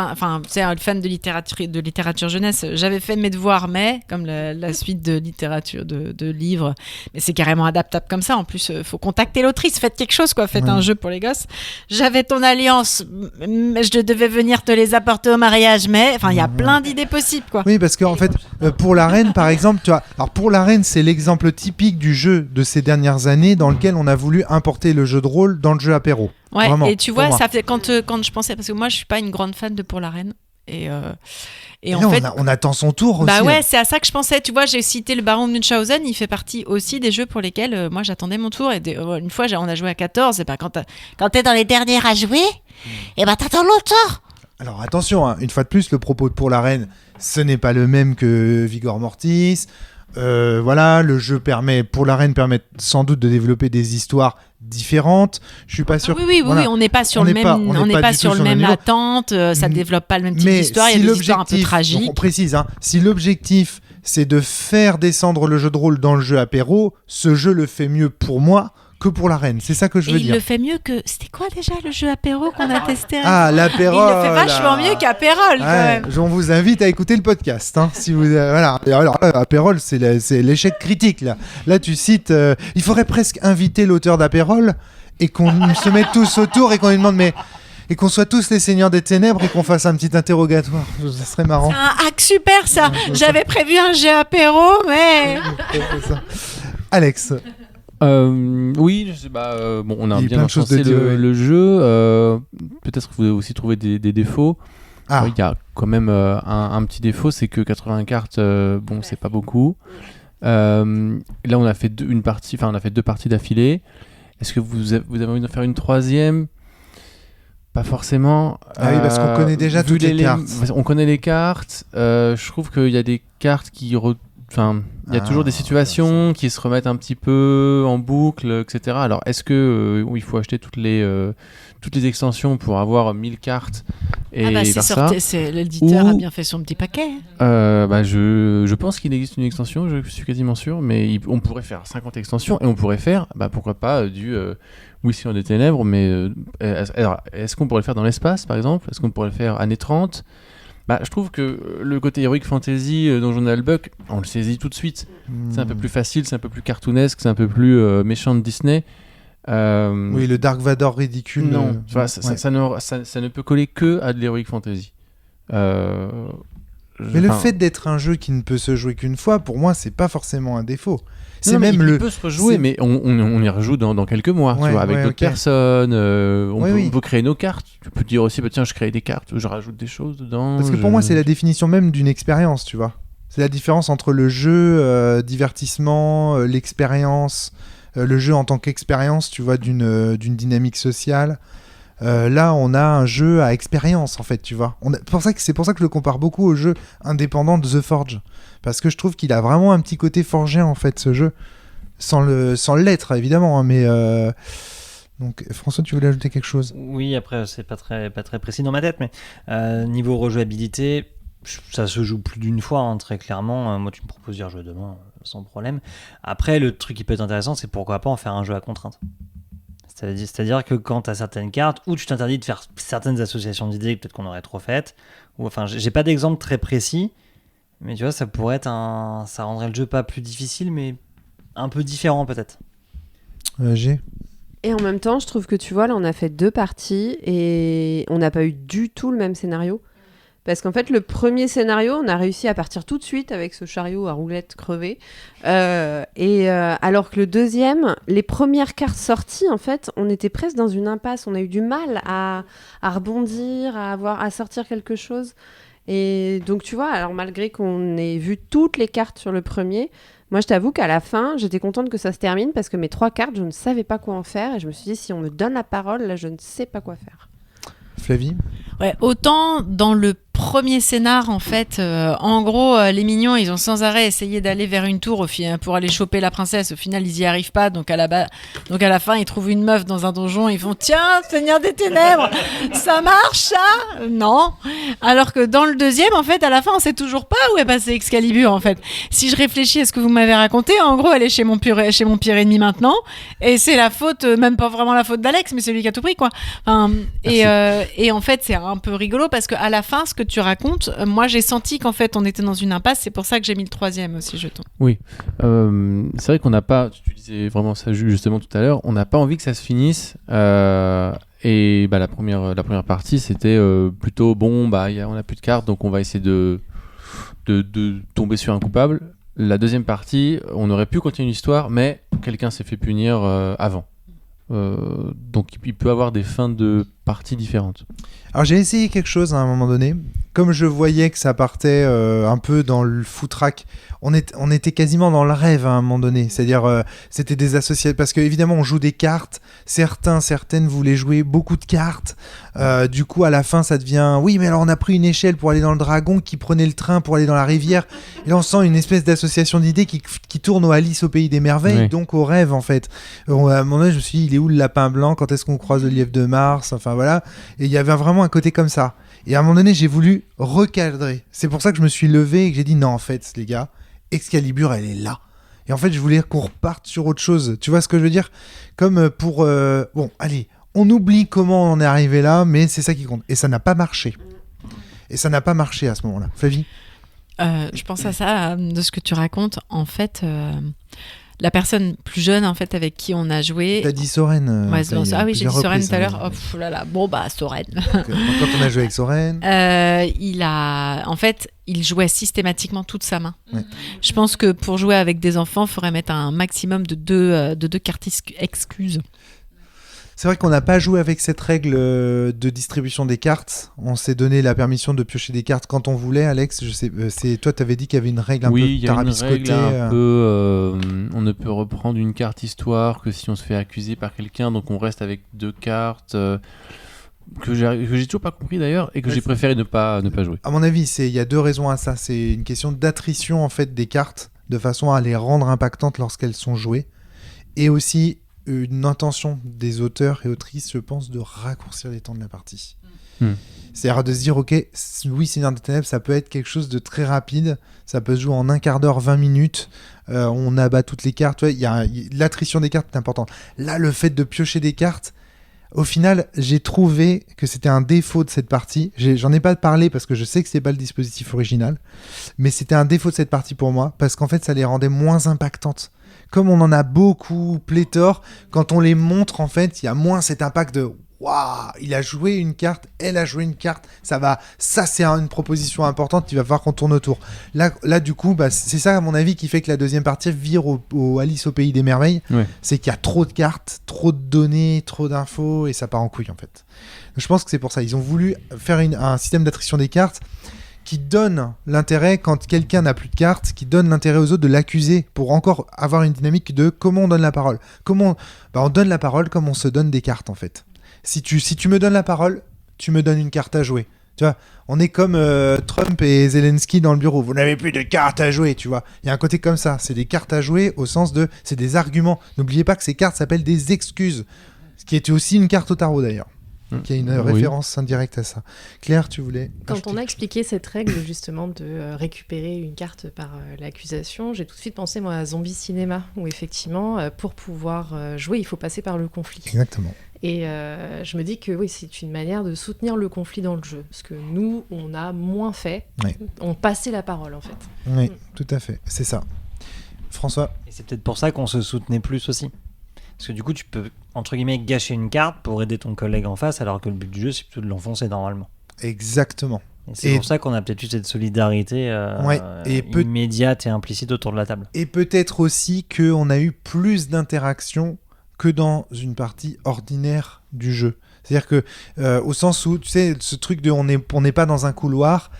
sais, un fan de littérature jeunesse, j'avais fait mes devoirs mais comme la suite de littérature de livres, mais c'est carrément adaptable comme ça. En plus faut contacter l'autrice, faites quelque chose quoi, faites un jeu pour les gosses. J'avais ton alliance, je devais venir te les apporter au mariage, mais enfin il y a plein d'idées possibles quoi. Oui, parce qu'en fait Pour l'Arène par exemple, tu vois, alors Pour l'Arène c'est l'exemple typique du jeu de ces dernières années dans lequel on a voulu importer le jeu de rôle dans le jeu apéro. Ouais, vraiment, et tu vois, ça fait quand je pensais, parce que moi je suis pas une grande fan de Pour l'Arène. Et en là, fait, on attend son tour aussi. Bah ouais, c'est à ça que je pensais. Tu vois, j'ai cité le Baron de Munchausen, il fait partie aussi des jeux pour lesquels moi j'attendais mon tour. Et une fois, on a joué à 14. Et bah, quand t'es dans les derniers à jouer, et bah t'attends longtemps. Alors attention, hein, une fois de plus, le propos de Pour l'Arène, ce n'est pas le même que Vigor Mortis. Voilà, le jeu Pour l'Arène permet sans doute de développer des histoires différentes. Je suis pas sûr. Oui, on n'est pas sur le même, on n'est pas sur le même attente. Ça développe pas le même type d'histoire. Il y a des histoires un peu tragiques. Donc on précise, hein, si l'objectif c'est de faire descendre le jeu de rôle dans le jeu apéro, ce jeu le fait mieux pour moi que Pour l'Arène. C'est ça que je veux dire. Il le fait mieux que... C'était quoi déjà le jeu apéro qu'on a testé? Ah, l'apérole. Il le fait vachement mieux qu'apérole quand même. On vous invite à écouter le podcast. Hein, si vous, voilà. Et alors là, apérole, c'est l'échec critique. Là tu cites... il faudrait presque inviter l'auteur d'apérole et qu'on se mette tous autour et qu'on lui demande... Et qu'on soit tous les seigneurs des ténèbres et qu'on fasse un petit interrogatoire. Ça serait marrant. C'est un hack super ça. J'avais prévu un jeu apéro, mais... Alex. Oui, je sais pas. Bon, on a bien encensé le jeu. Peut-être que vous avez aussi trouvé des défauts. Il y a quand même un petit défaut, c'est que 80 cartes, bon, c'est pas beaucoup. Là, on a fait deux parties d'affilée. Est-ce que vous avez envie d'en faire une troisième? Pas forcément. Ah oui, parce qu'on connaît déjà toutes les cartes. On connaît les cartes. Je trouve qu'il y a des cartes qui... il y a toujours des situations qui se remettent un petit peu en boucle, etc. Alors, est-ce que il faut acheter toutes les extensions pour avoir 1000 cartes et l'éditeur a bien fait son petit paquet. Je pense qu'il existe une extension, je suis quasiment sûr, mais on pourrait faire 50 extensions et on pourrait faire, pourquoi pas, du Mission des Ténèbres, mais alors, est-ce qu'on pourrait le faire dans l'espace, par exemple? Est-ce qu'on pourrait le faire années 30? Je trouve que le côté Heroic Fantasy dont Donjon Buck, on le saisit tout de suite. C'est un peu plus facile, c'est un peu plus cartoonesque, c'est un peu plus méchant de Disney. Oui, le Dark Vador ridicule. Non, ça ne peut coller que à de l'Heroic Fantasy. Mais le fait d'être un jeu qui ne peut se jouer qu'une fois, pour moi, c'est pas forcément un défaut. Il peut se rejouer, mais on y rejoue dans quelques mois, tu vois, avec d'autres personnes. On peut créer nos cartes. Tu peux dire aussi, tiens, je crée des cartes, je rajoute des choses dedans. Parce que pour moi, c'est la définition même d'une expérience, tu vois. C'est la différence entre le jeu, divertissement, l'expérience, le jeu en tant qu'expérience, tu vois, d'une dynamique sociale. Là, on a un jeu à expérience, en fait, tu vois. C'est pour ça que je le compare beaucoup au jeu indépendant de The Forge. Parce que je trouve qu'il a vraiment un petit côté forgien, en fait, ce jeu. Sans l'être, évidemment. Hein, mais donc, François, tu voulais ajouter quelque chose? Oui, après, c'est pas très précis dans ma tête, mais niveau rejouabilité, ça se joue plus d'une fois, hein, très clairement. Moi, tu me proposes d'y rejouer demain, sans problème. Après, le truc qui peut être intéressant, c'est pourquoi pas en faire un jeu à contrainte. C'est-à-dire que quand tu as certaines cartes, ou tu t'interdis de faire certaines associations d'idées que peut-être qu'on aurait trop faites, ou enfin, j'ai pas d'exemple très précis, mais tu vois, ça pourrait être ça rendrait le jeu pas plus difficile, mais un peu différent peut-être. G. Et en même temps, je trouve que tu vois, là, on a fait 2 parties et on n'a pas eu du tout le même scénario. Parce qu'en fait, le premier scénario, on a réussi à partir tout de suite avec ce chariot à roulettes crevé. Alors que le deuxième, les premières cartes sorties, en fait, on était presque dans une impasse. On a eu du mal à rebondir, à sortir quelque chose. Et donc, tu vois, alors malgré qu'on ait vu toutes les cartes sur le premier, moi, je t'avoue qu'à la fin, j'étais contente que ça se termine parce que mes 3 cartes, je ne savais pas quoi en faire. Et je me suis dit, si on me donne la parole, là, je ne sais pas quoi faire. Flavie ? Ouais, autant dans le premier scénar, en fait, en gros, les mignons, ils ont sans arrêt essayé d'aller vers une tour pour aller choper la princesse. Au final, ils y arrivent pas. Donc à la fin, ils trouvent une meuf dans un donjon. Ils font tiens, Seigneur des Ténèbres, ça marche, ça ? Non. Alors que dans le deuxième, en fait, à la fin, on sait toujours pas où est passé Excalibur. En fait, si je réfléchis à ce que vous m'avez raconté, en gros, elle est chez mon pire ennemi maintenant, et c'est la faute, même pas vraiment la faute d'Alex, mais c'est lui qui a tout pris, quoi. Et en fait, c'est un peu rigolo parce que à la fin, ce que tu racontes, moi j'ai senti qu'en fait on était dans une impasse, c'est pour ça que j'ai mis le 3e aussi jeton. Oui, c'est vrai qu'on n'a pas, tu disais vraiment ça justement tout à l'heure, on n'a pas envie que ça se finisse, et la première partie c'était plutôt bon, on n'a plus de cartes donc on va essayer de tomber sur un coupable. La deuxième partie, on aurait pu continuer l'histoire, mais quelqu'un s'est fait punir avant. Donc il peut avoir des fins de parties différentes. Alors j'ai essayé quelque chose à un moment donné. Comme je voyais que ça partait un peu dans le foutraque, on était quasiment dans le rêve à un moment donné. C'est-à-dire, c'était des associations. Parce qu'évidemment, on joue des cartes. Certaines voulaient jouer beaucoup de cartes. Du coup, à la fin, ça devient... Oui, mais alors on a pris une échelle pour aller dans le dragon, qui prenait le train pour aller dans la rivière. Et là, on sent une espèce d'association d'idées qui tourne au Alice au Pays des Merveilles, oui. Donc au rêve, en fait. À un moment donné, je me suis dit, il est où le lapin blanc ? Quand est-ce qu'on croise le lièvre de Mars ? Enfin, voilà. Et il y avait vraiment un côté comme ça. Et à un moment donné, j'ai voulu recadrer. C'est pour ça que je me suis levé et que j'ai dit non, en fait, les gars, Excalibur, elle est là. Et en fait, je voulais qu'on reparte sur autre chose. Tu vois ce que je veux dire ? Comme pour... Bon, allez, on oublie comment on est arrivé là, mais c'est ça qui compte. Et ça n'a pas marché. Et ça n'a pas marché à ce moment-là. Flavie ? Je pense à ça, de ce que tu racontes. En fait... La personne plus jeune en fait avec qui on a joué. T'as dit Soren. Ouais, j'ai dit Soren tout à l'heure. Oh là, bon Soren. Quand on a joué avec Soren. Il jouait systématiquement toute sa main. Ouais. Je pense que pour jouer avec des enfants, il faudrait mettre un maximum de deux cartes excuses. C'est vrai qu'on n'a pas joué avec cette règle de distribution des cartes. On s'est donné la permission de piocher des cartes quand on voulait. Alex, je sais, toi, tu avais dit qu'il y avait une règle un peu tarabiscotée. Oui, il y a une règle un peu... on ne peut reprendre une carte histoire que si on se fait accuser par quelqu'un. Donc on reste avec 2 cartes que j'ai toujours pas compris d'ailleurs et que j'ai préféré ne pas jouer. À mon avis, il y a 2 raisons à ça. C'est une question d'attrition en fait, des cartes de façon à les rendre impactantes lorsqu'elles sont jouées. Et aussi... une intention des auteurs et autrices, je pense, de raccourcir les temps de la partie. C'est-à-dire de se dire, ok, oui, Seigneur des Ténèbres, ça peut être quelque chose de très rapide, ça peut se jouer en 1/4 d'heure, 20 minutes, on abat toutes les cartes, l'attrition des cartes est importante. Là, le fait de piocher des cartes, au final, j'ai trouvé que c'était un défaut de cette partie. J'en ai pas parlé parce que je sais que c'est pas le dispositif original, mais c'était un défaut de cette partie pour moi, parce qu'en fait, ça les rendait moins impactantes. Comme on en a beaucoup, pléthore, quand on les montre, en fait, il y a moins cet impact de « Waouh, il a joué une carte, elle a joué une carte, ça c'est une proposition importante, il va falloir qu'on tourne autour. » Là, du coup, c'est ça, à mon avis, qui fait que la deuxième partie vire au Alice au Pays des Merveilles. Ouais. C'est qu'il y a trop de cartes, trop de données, trop d'infos, et ça part en couille, en fait. Donc, je pense que c'est pour ça. Ils ont voulu faire un système d'attrition des cartes qui donne l'intérêt, quand quelqu'un n'a plus de cartes, qui donne l'intérêt aux autres de l'accuser pour encore avoir une dynamique de comment on donne la parole. On donne la parole comme on se donne des cartes, en fait. Si tu me donnes la parole, tu me donnes une carte à jouer. Tu vois, on est comme Trump et Zelensky dans le bureau. Vous n'avez plus de cartes à jouer, tu vois. Il y a un côté comme ça. C'est des cartes à jouer au sens de... C'est des arguments. N'oubliez pas que ces cartes s'appellent des excuses. Ce qui était aussi une carte au tarot, d'ailleurs. qu'il y a une référence indirecte à ça. Claire, tu voulais Quand on a expliqué cette règle justement de récupérer une carte par l'accusation, j'ai tout de suite pensé moi à Zombie Cinéma, où effectivement pour pouvoir jouer il faut passer par le conflit. Exactement. Et je me dis que oui, c'est une manière de soutenir le conflit dans le jeu, parce que nous on a moins fait, on passait la parole en fait. Oui, tout à fait, c'est ça. François. Et c'est peut-être pour ça qu'on se soutenait plus aussi. Parce que du coup, tu peux, entre guillemets, gâcher une carte pour aider ton collègue en face, alors que le but du jeu, c'est plutôt de l'enfoncer normalement. Exactement. Et c'est pour ça qu'on a peut-être eu cette solidarité immédiate et implicite autour de la table. Et peut-être aussi qu'on a eu plus d'interactions que dans une partie ordinaire du jeu. C'est-à-dire que, au sens où, tu sais, ce truc de on n'est pas dans un couloir,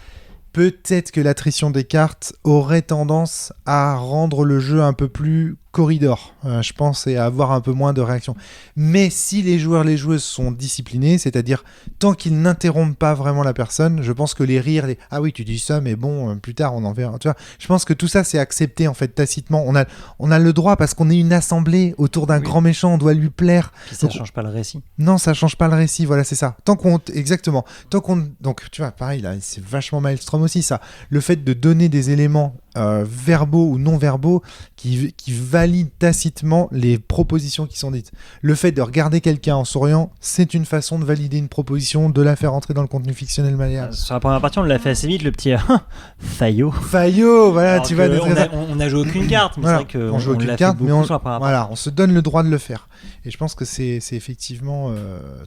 peut-être que l'attrition des cartes aurait tendance à rendre le jeu un peu plus corridor, je pense, et à avoir un peu moins de réaction. Mais si les joueurs, les joueuses sont disciplinés, c'est-à-dire tant qu'ils n'interrompent pas vraiment la personne, je pense que les rires, ah oui, tu dis ça, mais bon, plus tard on en verra. Tu vois, je pense que tout ça c'est accepté en fait tacitement. On a le droit parce qu'on est une assemblée autour d'un grand méchant, on doit lui plaire. Puis ça change pas le récit. Non, ça change pas le récit. Voilà, c'est ça. Exactement. Donc tu vois, pareil là, c'est vachement Maelstrom aussi ça. Le fait de donner des éléments verbaux ou non verbaux qui valident tacitement les propositions qui sont dites. Le fait de regarder quelqu'un en souriant, c'est une façon de valider une proposition, de la faire entrer dans le contenu fictionnel malléable. Sur la première partie, on l'a fait assez vite, le petit Fayot. Fayot, voilà, alors tu vas... On a joué aucune carte, mais voilà, c'est vrai qu'on joue aucune l'a carte, fait beaucoup mais sur la première partie. voilà, on se donne le droit de le faire. Et je pense que c'est effectivement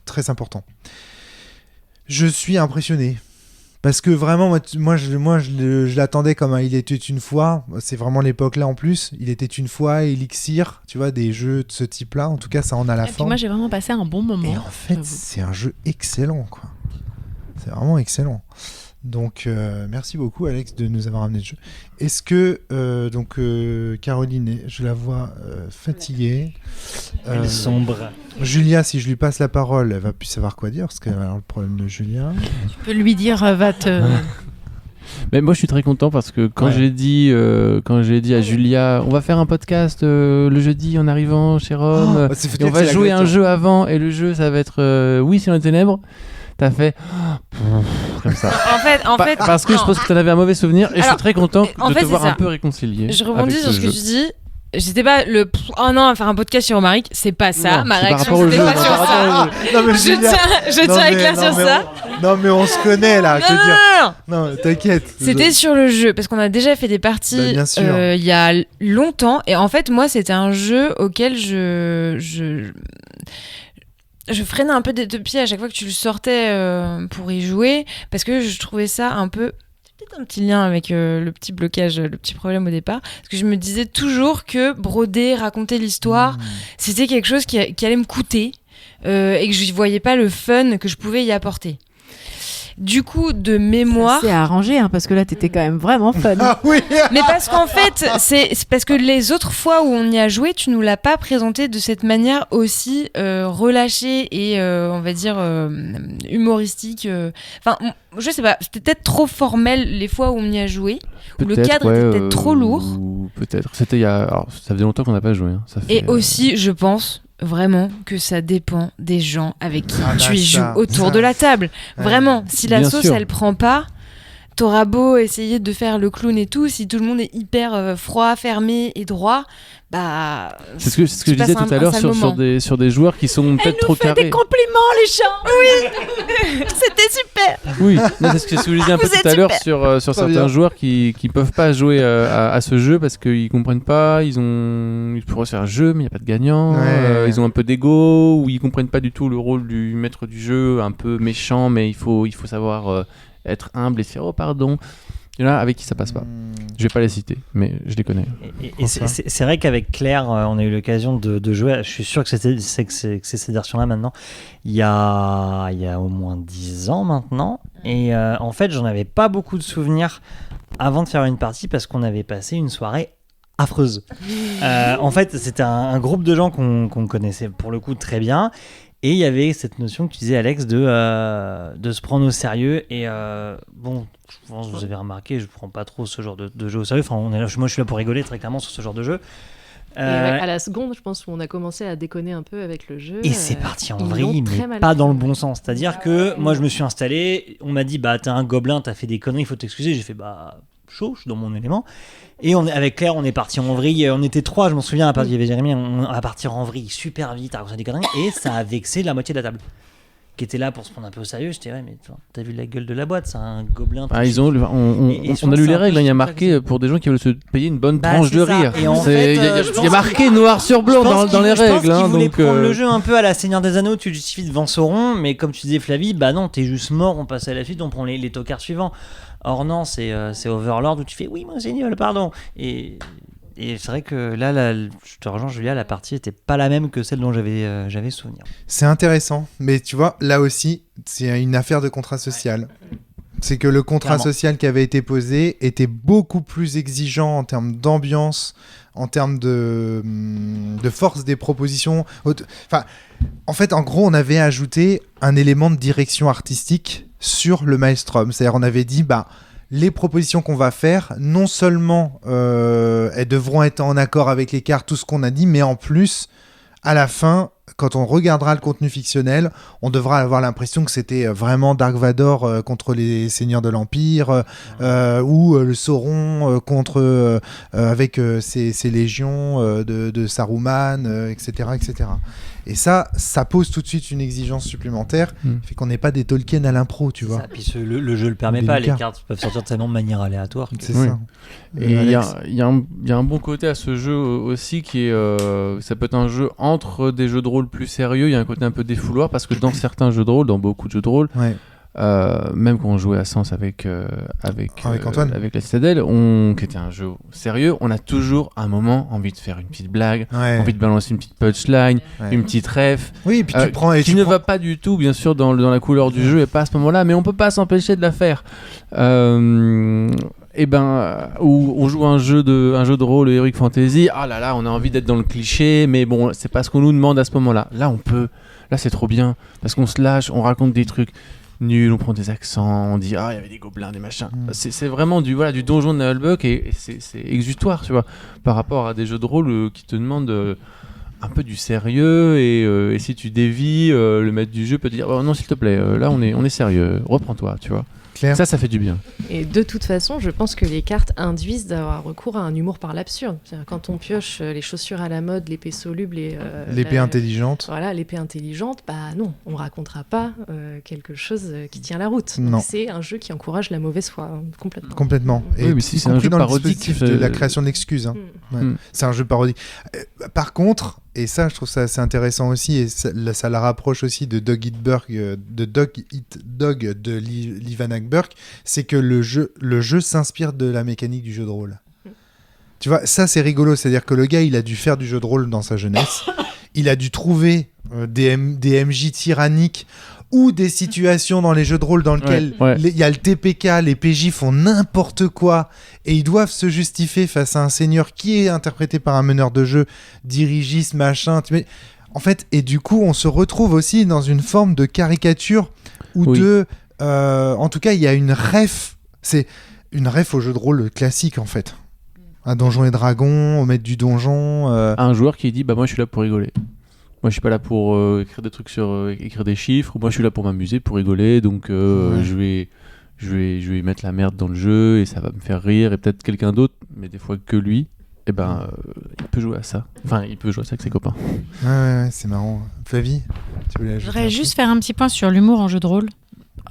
très important. Je suis impressionné. Parce que vraiment, moi je l'attendais comme un Il était une fois. C'est vraiment l'époque là en plus. Il était une fois, Elixir, tu vois, des jeux de ce type-là. En tout cas, ça en a la forme. Et puis moi, j'ai vraiment passé un bon moment. Et en fait, c'est un jeu excellent, quoi. C'est vraiment excellent. Donc, merci beaucoup, Alex, de nous avoir amené le jeu. Est-ce que, Caroline, je la vois fatiguée. Elle sombre. Julia, si je lui passe la parole, elle va plus savoir quoi dire, parce qu'elle a le problème de Julia. Tu peux lui dire, va te... Mais moi, je suis très content parce que quand j'ai dit à Julia, on va faire un podcast le jeudi en arrivant chez Rome, et on va jouer un jeu avant, et le jeu, ça va être Oui, c'est dans les ténèbres. T'as fait comme ça. En fait, parce que je pense que t'en avais un mauvais souvenir, et je suis très content de te voir ça. un peu réconcilié. Je rebondis sur ce que tu dis. J'étais pas oh non, à faire un podcast sur Romaric, c'est pas ça. Ma réaction, c'était pas sur ça. Je tiens à éclaircir ça. Non, mais on se connaît là, je veux dire. Non, t'inquiète. C'était sur le jeu, parce qu'on a déjà fait des parties il y a longtemps, et en fait, moi, c'était un jeu auquel je freinais un peu des deux pieds à chaque fois que tu le sortais pour y jouer, parce que je trouvais ça un peu... un petit lien avec le petit blocage, le petit problème au départ, parce que je me disais toujours que broder, raconter l'histoire, c'était quelque chose qui allait me coûter et que je voyais pas le fun que je pouvais y apporter. Du coup, de mémoire... C'est arrangé, hein, parce que là, t'étais quand même vraiment fun. Ah oui. Mais parce qu'en fait, c'est parce que les autres fois où on y a joué, tu nous l'as pas présenté de cette manière aussi relâchée et, on va dire, humoristique. Enfin, je sais pas, c'était peut-être trop formel les fois où on y a joué, où le cadre était peut-être trop lourd. Peut-être. C'était il y a... Alors, ça faisait longtemps qu'on n'a pas joué. Hein. Ça fait, et aussi, je pense... vraiment que ça dépend des gens avec qui tu y joues autour de la table. Vraiment, si la sauce elle prend pas, t'auras beau essayer de faire le clown et tout, si tout le monde est hyper froid, fermé et droit, bah... C'est ce que je disais tout à l'heure sur des joueurs qui sont peut-être trop carrés. Elle nous fait des compliments, les gens. Oui. C'était super. Oui, non, c'est ce que je disais un peu tout à l'heure sur certains joueurs qui peuvent pas jouer à ce jeu parce qu'ils comprennent pas, ils pourraient faire un jeu mais il n'y a pas de gagnant, ils ont un peu d'ego, ou ils comprennent pas du tout le rôle du maître du jeu, un peu méchant, mais il faut savoir être humble et se dire oh pardon. Il y en a avec qui ça passe pas. Je vais pas les citer, mais je les connais. Et c'est vrai qu'avec Claire, on a eu l'occasion de jouer. Je suis sûr que c'est cette version-là maintenant. Il y a au moins 10 ans maintenant. Et en fait, j'en avais pas beaucoup de souvenirs avant de faire une partie parce qu'on avait passé une soirée affreuse. En fait, c'était un groupe de gens qu'on connaissait pour le coup très bien. Et il y avait cette notion que tu disais, Alex, de se prendre au sérieux. Et bon, je pense que vous avez remarqué, je ne prends pas trop ce genre de jeu au sérieux. Enfin, moi, je suis là pour rigoler très clairement sur ce genre de jeu. Et à la seconde, je pense, où on a commencé à déconner un peu avec le jeu. Et c'est parti en ils vrille, l'ont très mais mal pas pris. dans le bon sens. C'est-à-dire que moi, je me suis installé, on m'a dit, bah, t'es un gobelin, t'as fait des conneries, il faut t'excuser. J'ai fait, bah, chaud, je suis dans mon élément. Et avec Claire, on est parti en vrille. On était 3, je m'en souviens, il y avait Jérémy, on va partir en vrille super vite, à raconter des conneries. Et ça a vexé la moitié de la table, qui était là pour se prendre un peu au sérieux. J'étais, ouais, mais t'as vu la gueule de la boîte, c'est un gobelin. On a lu les règles, il y a marqué pour des gens qui veulent se payer une bonne tranche de rire. Et en fait, il y a marqué noir sur blanc dans les règles. Je pense qu'ils voulaient donc, prendre le jeu un peu à la Seigneur des Anneaux, tu justifies devant Sauron, mais comme tu disais Flavie, bah non, t'es juste mort, on passe à la suite, on prend les tocards suivants. Or non, c'est Overlord où tu fais oui, Monseigneur, pardon. Et c'est vrai que là, je te rejoins Julia, la partie était pas la même que celle dont j'avais souvenir. C'est intéressant, mais tu vois, là aussi, c'est une affaire de contrat social. C'est que le contrat social qui avait été posé était beaucoup plus exigeant en termes d'ambiance, en termes de force des propositions. Enfin, en fait, en gros, on avait ajouté un élément de direction artistique sur le Maelstrom. C'est-à-dire, on avait dit, bah, les propositions qu'on va faire, non seulement elles devront être en accord avec les cartes, tout ce qu'on a dit, mais en plus, à la fin, quand on regardera le contenu fictionnel, on devra avoir l'impression que c'était vraiment Dark Vador contre les Seigneurs de l'Empire, ou le Sauron contre avec ses légions de Saruman, etc., etc. Et ça pose tout de suite une exigence supplémentaire, fait qu'on n'est pas des Tolkien à l'impro, tu vois. Ça, puis le jeu le permet pas, les cartes peuvent sortir tellement de manière aléatoire. C'est ça. Et il y a un bon côté à ce jeu aussi qui est, ça peut être un jeu entre des jeux de rôle plus sérieux, il y a un côté un peu défouloir parce que dans certains jeux de rôle, dans beaucoup de jeux de rôle, même quand on jouait à Sens avec Antoine, avec la Citadelle, qui était un jeu sérieux, on a toujours un moment envie de faire une petite blague, envie de balancer une petite punchline, une petite ref, oui, puis qui ne va pas du tout bien sûr dans la couleur du jeu et pas à ce moment-là, mais on peut pas s'empêcher de la faire. Et où on joue un jeu de rôle Heroic Fantasy, ah là là, on a envie d'être dans le cliché, mais bon, c'est pas ce qu'on nous demande à ce moment-là. Là c'est trop bien parce qu'on se lâche, on raconte des trucs nuls, on prend des accents, on dit ah il y avait des gobelins, des machins. C'est vraiment du donjon de Nullbuck et c'est exutoire, tu vois, par rapport à des jeux de rôle qui te demandent un peu du sérieux et si tu dévies, le maître du jeu peut te dire oh non s'il te plaît, là on est sérieux, reprends-toi, tu vois. Claire. Ça fait du bien. Et de toute façon, je pense que les cartes induisent d'avoir recours à un humour par l'absurde. C'est-à-dire, quand on pioche les chaussures à la mode, l'épée soluble et l'épée intelligente. Voilà, l'épée intelligente, bah non, on racontera pas quelque chose qui tient la route. Non. Donc, c'est un jeu qui encourage la mauvaise foi, complètement. Complètement. Et oui, mais si c'est un jeu dans parodique, le de la création d'excuses. Hein. C'est un jeu parodique. Par contre, et ça, je trouve ça assez intéressant aussi, et ça la rapproche aussi de Dog Eat Dog de Livanak Burke, c'est que le jeu s'inspire de la mécanique du jeu de rôle. Tu vois, ça c'est rigolo, c'est-à-dire que le gars, il a dû faire du jeu de rôle dans sa jeunesse, il a dû trouver des MJ tyranniques ou des situations dans les jeux de rôle dans lesquelles il y a le TPK, les PJ font n'importe quoi et ils doivent se justifier face à un seigneur qui est interprété par un meneur de jeu, dirigiste, machin. En fait, et du coup, on se retrouve aussi dans une forme de caricature ou en tout cas, il y a une ref. C'est une ref au jeu de rôle classique, en fait. Un Donjons et Dragons, au maître du donjon. Un joueur qui dit bah moi je suis là pour rigoler. Moi, je suis pas là pour écrire des trucs écrire des chiffres. Moi, je suis là pour m'amuser, pour rigoler. Donc, je vais mettre la merde dans le jeu et ça va me faire rire. Et peut-être quelqu'un d'autre, mais des fois que lui, il peut jouer à ça. Enfin, il peut jouer à ça avec ses copains. Ouais, c'est marrant. Flavie, tu voulais ajouter? Je voudrais juste faire un petit point sur l'humour en jeu de rôle.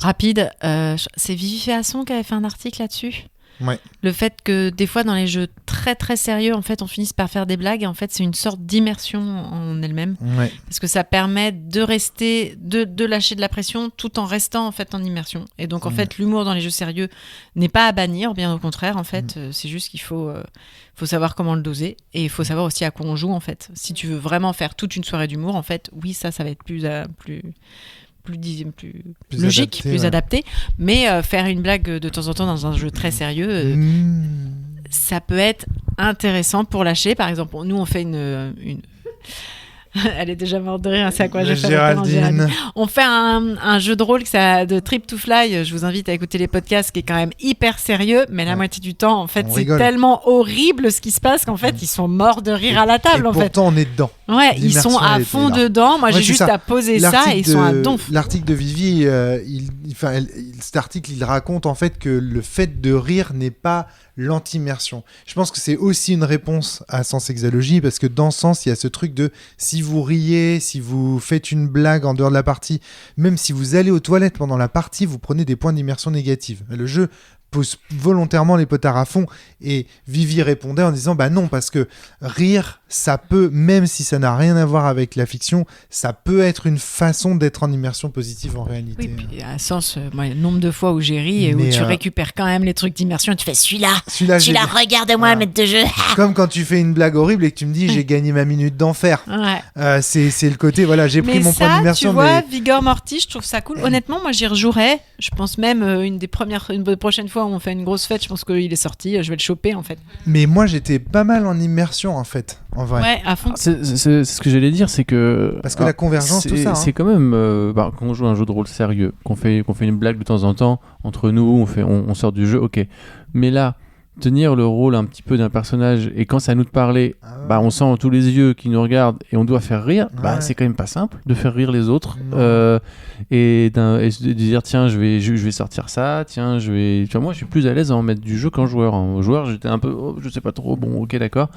Rapide. C'est Vivi Féasson qui avait fait un article là-dessus. Ouais. Le fait que des fois dans les jeux très très sérieux, en fait, on finisse par faire des blagues et en fait c'est une sorte d'immersion en elle-même, parce que ça permet de rester, de lâcher de la pression tout en restant en fait en immersion. Et donc en fait l'humour dans les jeux sérieux n'est pas à bannir, bien au contraire en fait, c'est juste qu'il faut savoir comment le doser et il faut savoir aussi à quoi on joue en fait. Si tu veux vraiment faire toute une soirée d'humour, en fait, oui ça va être plus logique, adapté, plus adapté, mais faire une blague de temps en temps dans un jeu très sérieux, ça peut être intéressant pour lâcher. Par exemple, nous on fait Elle est déjà morte de rire, c'est à quoi j'ai fait référence, Géraldine. On fait un jeu de rôle de Trip to Fly. Je vous invite à écouter les podcasts, qui est quand même hyper sérieux, mais la moitié du temps, en fait, On c'est rigole. tellement horrible ce qui se passe qu'en fait, ils sont morts de rire à la table, Et en fait. pourtant, on est dedans. Ouais, ils L'immersion, sont à elle est fond là. dedans. Moi, Ouais, j'ai c'est juste ça. à poser ça et ils sont à donf. L'article de Vivi, cet article, il raconte en fait que le fait de rire n'est pas l'anti-immersion. Je pense que c'est aussi une réponse à Sensexalogie, parce que dans Sens, il y a ce truc de si vous riez, si vous faites une blague en dehors de la partie, même si vous allez aux toilettes pendant la partie, vous prenez des points d'immersion négatifs. Le jeu pose volontairement les potards à fond, et Vivi répondait en disant bah non, parce que rire, ça peut, même si ça n'a rien à voir avec la fiction, ça peut être une façon d'être en immersion positive en réalité. Oui, puis à Sens, moi, le nombre de fois où j'ai ri et où Mais, tu récupères quand même les trucs d'immersion et tu fais celui-là, Celui-là, j'ai- regarde-moi, maître de jeu. Comme quand tu fais une blague horrible et que tu me dis j'ai gagné ma minute d'enfer. Ouais. C'est le côté, voilà, j'ai pris Mais mon point ça, d'immersion. tu vois, mais... Vigor Mortis, je trouve ça cool. Honnêtement, moi, j'y rejouerais. Je pense même une des prochaines fois où on fait une grosse fête, je pense qu'il est sorti. Je vais le choper, en fait. mais moi, j'étais pas mal en immersion, en fait, en vrai. Ouais, à fond. C'est ce que j'allais dire, c'est que. Parce que la convergence, tout ça, hein. C'est quand même. Quand on joue à un jeu de rôle sérieux, qu'on fait une blague de temps en temps, entre nous, on sort du jeu, ok. Mais là, tenir le rôle un petit peu d'un personnage, et quand c'est à nous de parler, on sent tous les yeux qui nous regardent et on doit faire rire, c'est quand même pas simple de faire rire les autres. Et de dire, tiens, je vais sortir ça, tiens, tu vois, moi, je suis plus à l'aise à en mettre du jeu qu'en joueur. En joueur, j'étais un peu, je sais pas trop, bon, ok, d'accord.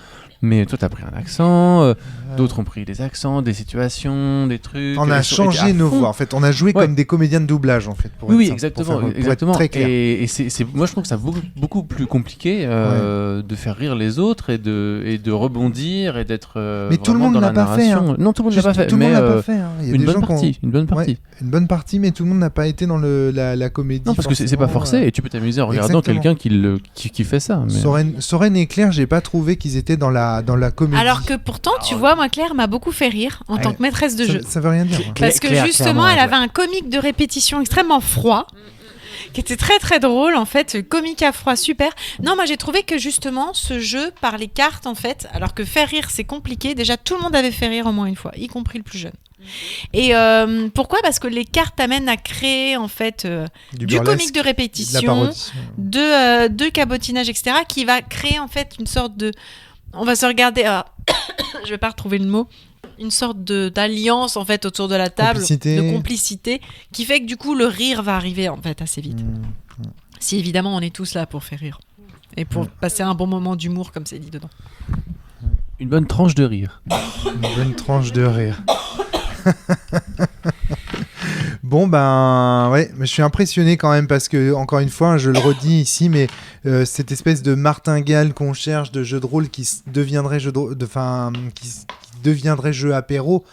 Mais toi, t'as pris un accent, d'autres ont pris des accents, des situations, des trucs. On a changé nos voix, en fait. On a joué comme des comédiens de doublage, en fait. Oui, être exactement. pour être exactement. très clair. Et moi, je trouve que c'est beaucoup plus compliqué de faire rire les autres et de rebondir et d'être. Mais tout le monde dans l'a la pas fait. narration. Non, tout le monde l'a pas fait. Tout le monde mais, l'a pas fait. Il y a une des bonne gens partie. Une bonne partie. Ouais, une bonne partie, mais tout le monde n'a pas été dans la comédie. Non, parce que c'est pas forcé et tu peux t'amuser en regardant quelqu'un qui fait ça. Mais... Soren et Claire, j'ai pas trouvé qu'ils étaient dans la comédie. Alors que pourtant, tu vois, moi, Claire m'a beaucoup fait rire en tant que maîtresse de jeu. Ça veut rien dire. Parce que justement, elle avait un comique de répétition extrêmement froid, qui était très très drôle, en fait, comique à froid, super. Non, moi j'ai trouvé que justement, ce jeu, par les cartes, en fait, alors que faire rire c'est compliqué, déjà tout le monde avait fait rire au moins une fois, y compris le plus jeune. Et pourquoi ? Parce que les cartes t'amènent à créer en fait du comique de répétition, de cabotinage, etc., qui va créer en fait une sorte de... On va se regarder... je vais pas retrouver le mot. Une sorte d'alliance en fait autour de la table, de complicité, qui fait que du coup le rire va arriver en fait assez vite. Si évidemment on est tous là pour faire rire et pour passer un bon moment d'humour comme c'est dit dedans. Une bonne tranche de rire. Une bonne tranche de rire. Bon ben ouais, mais je suis impressionné quand même parce que encore une fois, je le redis ici, mais cette espèce de martingale qu'on cherche de jeu de rôle qui deviendrait deviendrait jeu apéro,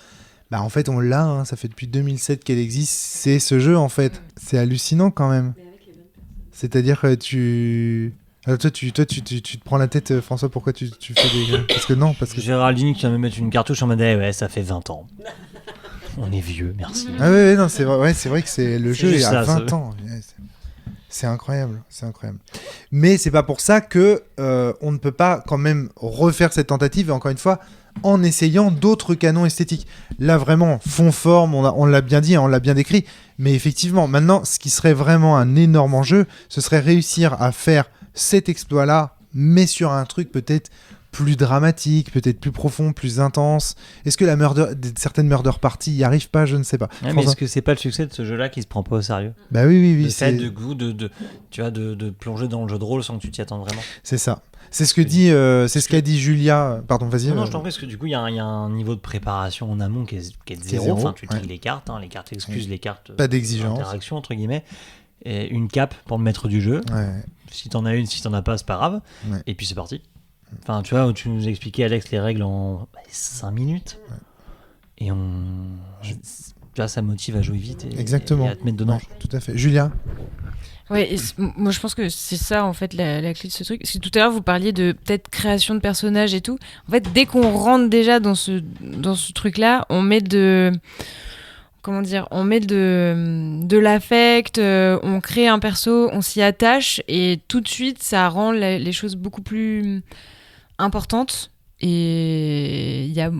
bah en fait on l'a, hein, ça fait depuis 2007 qu'elle existe, c'est ce jeu en fait, c'est hallucinant quand même. C'est-à-dire que toi, tu te prends la tête, François, pourquoi tu fais des... Parce que non, parce que... Géraldine qui vient me mettre une cartouche en mode ouais, ça fait 20 ans. On est vieux, merci. Ah ouais, non, c'est vrai que le jeu est à 20 ça. ans. C'est incroyable, c'est incroyable. Mais c'est pas pour ça que on ne peut pas quand même refaire cette tentative, et encore une fois, en essayant d'autres canons esthétiques. Là, vraiment, fond, forme, on l'a bien dit, on l'a bien décrit, mais effectivement, maintenant, ce qui serait vraiment un énorme enjeu, ce serait réussir à faire cet exploit-là, mais sur un truc peut-être plus dramatique, peut-être plus profond, plus intense. Est-ce que certaines murder parties y arrivent pas ? Je ne sais pas. Ouais, mais est-ce que c'est pas le succès de ce jeu-là qui se prend pas au sérieux ? Bah oui. Le fait de plonger dans le jeu de rôle sans que tu t'y attendes vraiment. C'est ça. C'est ce que dit, c'est ce qu'a dit Julia. Pardon, vas-y. Non, je t'en prie, parce que du coup, il y a un niveau de préparation en amont qui est de zéro. Enfin, tu tries les cartes, les cartes excuses, les cartes. Pas d'exigence. Interaction entre guillemets. Et une cape pour le maître du jeu. Ouais. Si t'en as une, si t'en as pas, c'est pas grave. Ouais. Et puis c'est parti. Enfin, tu vois, où tu nous expliquais, Alex, les règles en 5 minutes. Ouais. Et tu vois, ça motive à jouer vite et à te mettre dedans. Ouais, tout à fait. Julia ? Ouais, moi je pense que c'est ça en fait la clé de ce truc. Parce que tout à l'heure vous parliez de peut-être création de personnages et tout. En fait, dès qu'on rentre déjà dans ce truc-là, on met de l'affect, on crée un perso, on s'y attache et tout de suite ça rend les choses beaucoup plus importantes. Et il y a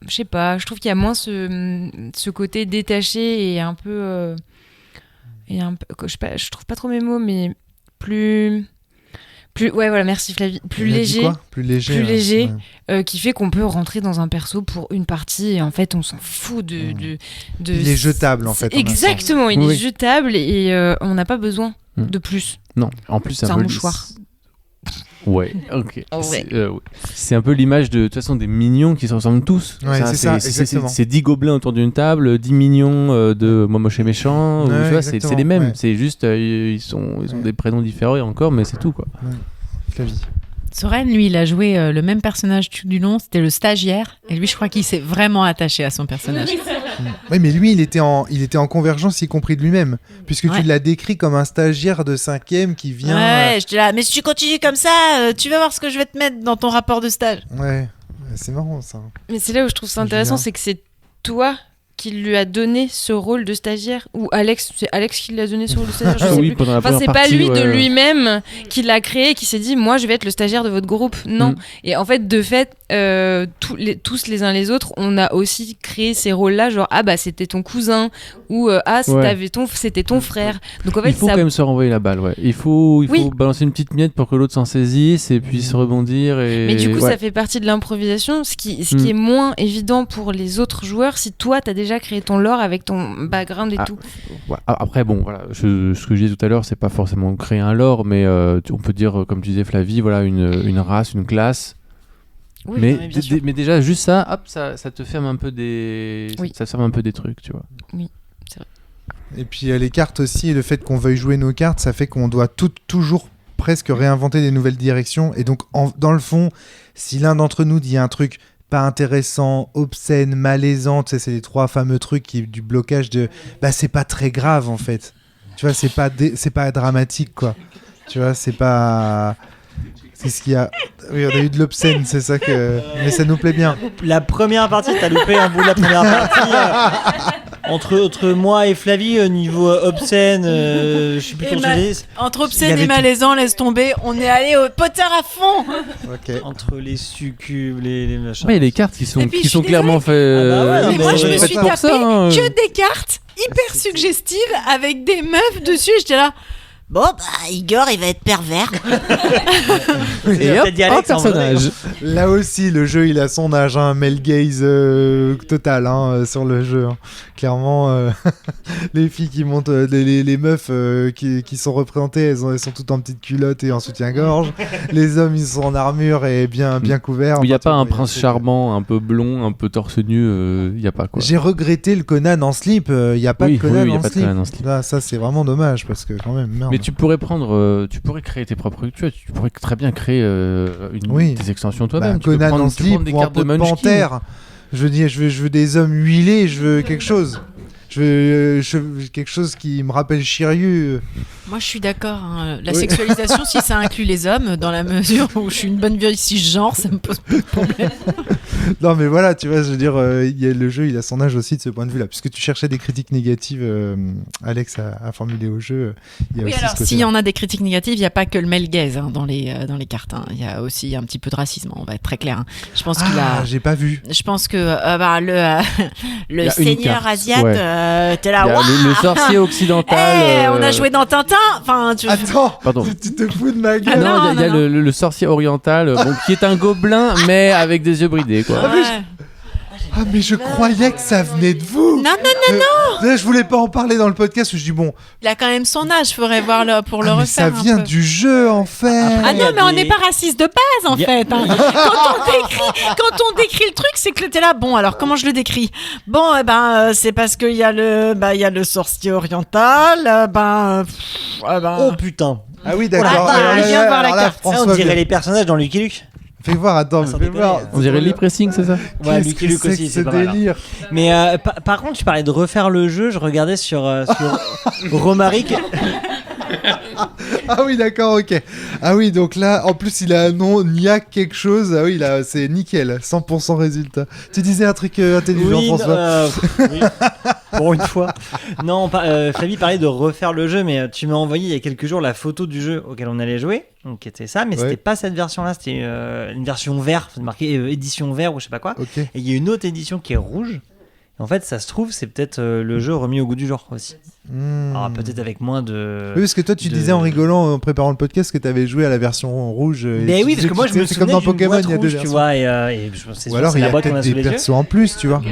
je sais pas, je trouve qu'il y a moins ce côté détaché et un peu je trouve pas trop mes mots, mais plus ouais, voilà, merci Flavie, plus léger, qui fait qu'on peut rentrer dans un perso pour une partie et en fait on s'en fout de il est jetable en fait. Exactement, il est jetable et on n'a pas besoin de plus. Non, en plus c'est un mouchoir. Ouais, ok. C'est un peu l'image de toute façon des mignons qui se ressemblent tous. Ouais, c'est ça, exactement. C'est 10 gobelins autour d'une table, 10 mignons de moche et méchant. Ouais, tu vois, c'est les mêmes. Ouais. C'est juste, ils ont des prénoms différents et encore, mais c'est tout quoi. Ouais. Flavie. Soren, lui, il a joué le même personnage tout du long, c'était le stagiaire. Et lui, je crois qu'il s'est vraiment attaché à son personnage. Oui, mais lui, il était en convergence, y compris de lui-même. Puisque tu l'as décrit comme un stagiaire de 5e qui vient... Ouais, je dis là, mais si tu continues comme ça, tu vas voir ce que je vais te mettre dans ton rapport de stage. Ouais, c'est marrant ça. Mais c'est là où je trouve ça intéressant, c'est que c'est toi qui lui a donné ce rôle de stagiaire, ou c'est Alex qui lui a donné ce rôle de stagiaire, je sais plus. Enfin, c'est pas lui de lui-même qui l'a créé, qui s'est dit moi je vais être le stagiaire de votre groupe. Non. Et en fait, de fait, tous les uns les autres, on a aussi créé ces rôles-là, genre ah bah c'était ton cousin, ou c'était ton frère. Donc en fait, il faut quand même se renvoyer la balle, ouais. Il faut balancer une petite miette pour que l'autre s'en saisisse et puisse rebondir. Mais du coup, ça fait partie de l'improvisation, ce qui est moins évident pour les autres joueurs si toi t'as déjà créé ton lore avec ton background et tout. Ouais. Après, bon, voilà, ce que je disais tout à l'heure, c'est pas forcément créer un lore, mais on peut dire, comme tu disais Flavie, voilà, une race, une classe. Oui, mais déjà, juste ça, hop, ça te ferme un peu ça ferme un peu des trucs, tu vois. Oui, c'est vrai. Et puis les cartes aussi, et le fait qu'on veuille jouer nos cartes, ça fait qu'on doit toujours presque réinventer des nouvelles directions. Et donc, dans le fond, si l'un d'entre nous dit un truc pas intéressant, obscène, malaisant, tu sais, c'est les 3 fameux trucs du blocage de... Bah, c'est pas très grave, en fait. Tu vois, c'est pas dramatique, quoi. Tu vois, c'est pas... C'est ce qu'il y a... Oui, on a eu de l'obscène, c'est ça que... Mais ça nous plaît bien. La première partie, t'as loupé un bout de la première partie. Entre moi et Flavie, niveau obscène, je suis plutôt... Entre obscène et malaisant, laisse tomber, on est allé au Potter à fond. Okay. Entre les succubes, les machins... Ouais, il y a des cartes qui sont clairement faites... mais moi, je me suis tapé que des cartes hyper suggestives avec des meufs dessus, j'étais là... Bon, bah, Igor, il va être pervers. Et hop, personnage. Là aussi, le jeu, il a son âge, hein, male gaze total sur le jeu. Hein. Clairement, les filles qui montent, les meufs qui sont représentées, elles sont toutes en petite culotte et en soutien-gorge. Les hommes, ils sont en armure et bien couverts. Il n'y a pas un prince charmant, un peu blond, un peu torse nu, il n'y a pas quoi. J'ai regretté le Conan en slip, il n'y a pas de Conan en slip. Conan en slip. Là, ça, c'est vraiment dommage parce que quand même, merde. Mais tu pourrais créer tes propres trucs, tu pourrais très bien créer des extensions toi-même. Conan en slip ou un pot de panthère. Je veux des hommes huilés, je veux quelque chose. Je veux quelque chose qui me rappelle Shiryu. Moi, je suis d'accord. Hein. La sexualisation, si ça inclut les hommes, dans la mesure où je suis une bonne vieille cisgenre, ça me pose pas de problème. Non, mais voilà, tu vois, je veux dire, le jeu, il a son âge aussi de ce point de vue-là. Puisque tu cherchais des critiques négatives, Alex a formulé au jeu. Oui, alors, s'il y en a des critiques négatives, il n'y a pas que le male gaze dans les cartes. Hein. Il y a aussi un petit peu de racisme, on va être très clair. Hein. Je pense qu'il a... j'ai pas vu. Je pense que le seigneur asiate, t'es là, le sorcier occidental. On a joué dans Tintin. Enfin, Attends, pardon. Tu te fous de ma gueule. Il y a le sorcier oriental, qui est un gobelin, mais avec des yeux bridés, quoi. Mais je croyais que ça venait de vous. Non. Là, je voulais pas en parler dans le podcast. Je dis bon. Il a quand même son âge. Faudrait voir pour le refaire. Ça vient du jeu en fait. Non, mais on n'est pas raciste de base en fait. Hein. Quand on décrit le truc, c'est que t'es là. Bon, alors comment je le décris ? Bon, c'est parce qu'il y a le sorcier oriental. Oh putain. Ah oui, d'accord. Viens voir la carte. On dirait les personnages dans Lucky Luke. Fais voir, attends, fais voir. On dirait lip pressing, c'est ça ? Ouais, Lucky Luke aussi, c'est pas délire. Mal. Mais par contre, tu parlais de refaire le jeu, je regardais sur Romaric. Ah oui, d'accord, ok. Ah oui, donc là, en plus, il a un nom, Nia quelque chose. Ah oui, là, c'est nickel, 100% résultat. Tu disais un truc intelligent, Oui, François. oui. Pour une fois. Non, Flavie parlait de refaire le jeu, mais tu m'as envoyé il y a quelques jours la photo du jeu auquel on allait jouer, donc qui était ça, mais c'était pas cette version-là, c'était une version vert, c'est marqué édition vert ou je sais pas quoi. Okay. Et il y a une autre édition qui est rouge. En fait, ça se trouve, c'est peut-être le jeu remis au goût du jour aussi. Alors, peut-être avec moins de. Oui, parce que toi, tu disais en rigolant, en préparant le podcast, que tu avais joué à la version rouge. Mais oui, parce que moi, je me souvenais comme dans Pokémon, il y a deux rouge, tu vois, et c'est ou alors, il y a peut-être des persos en plus, tu vois.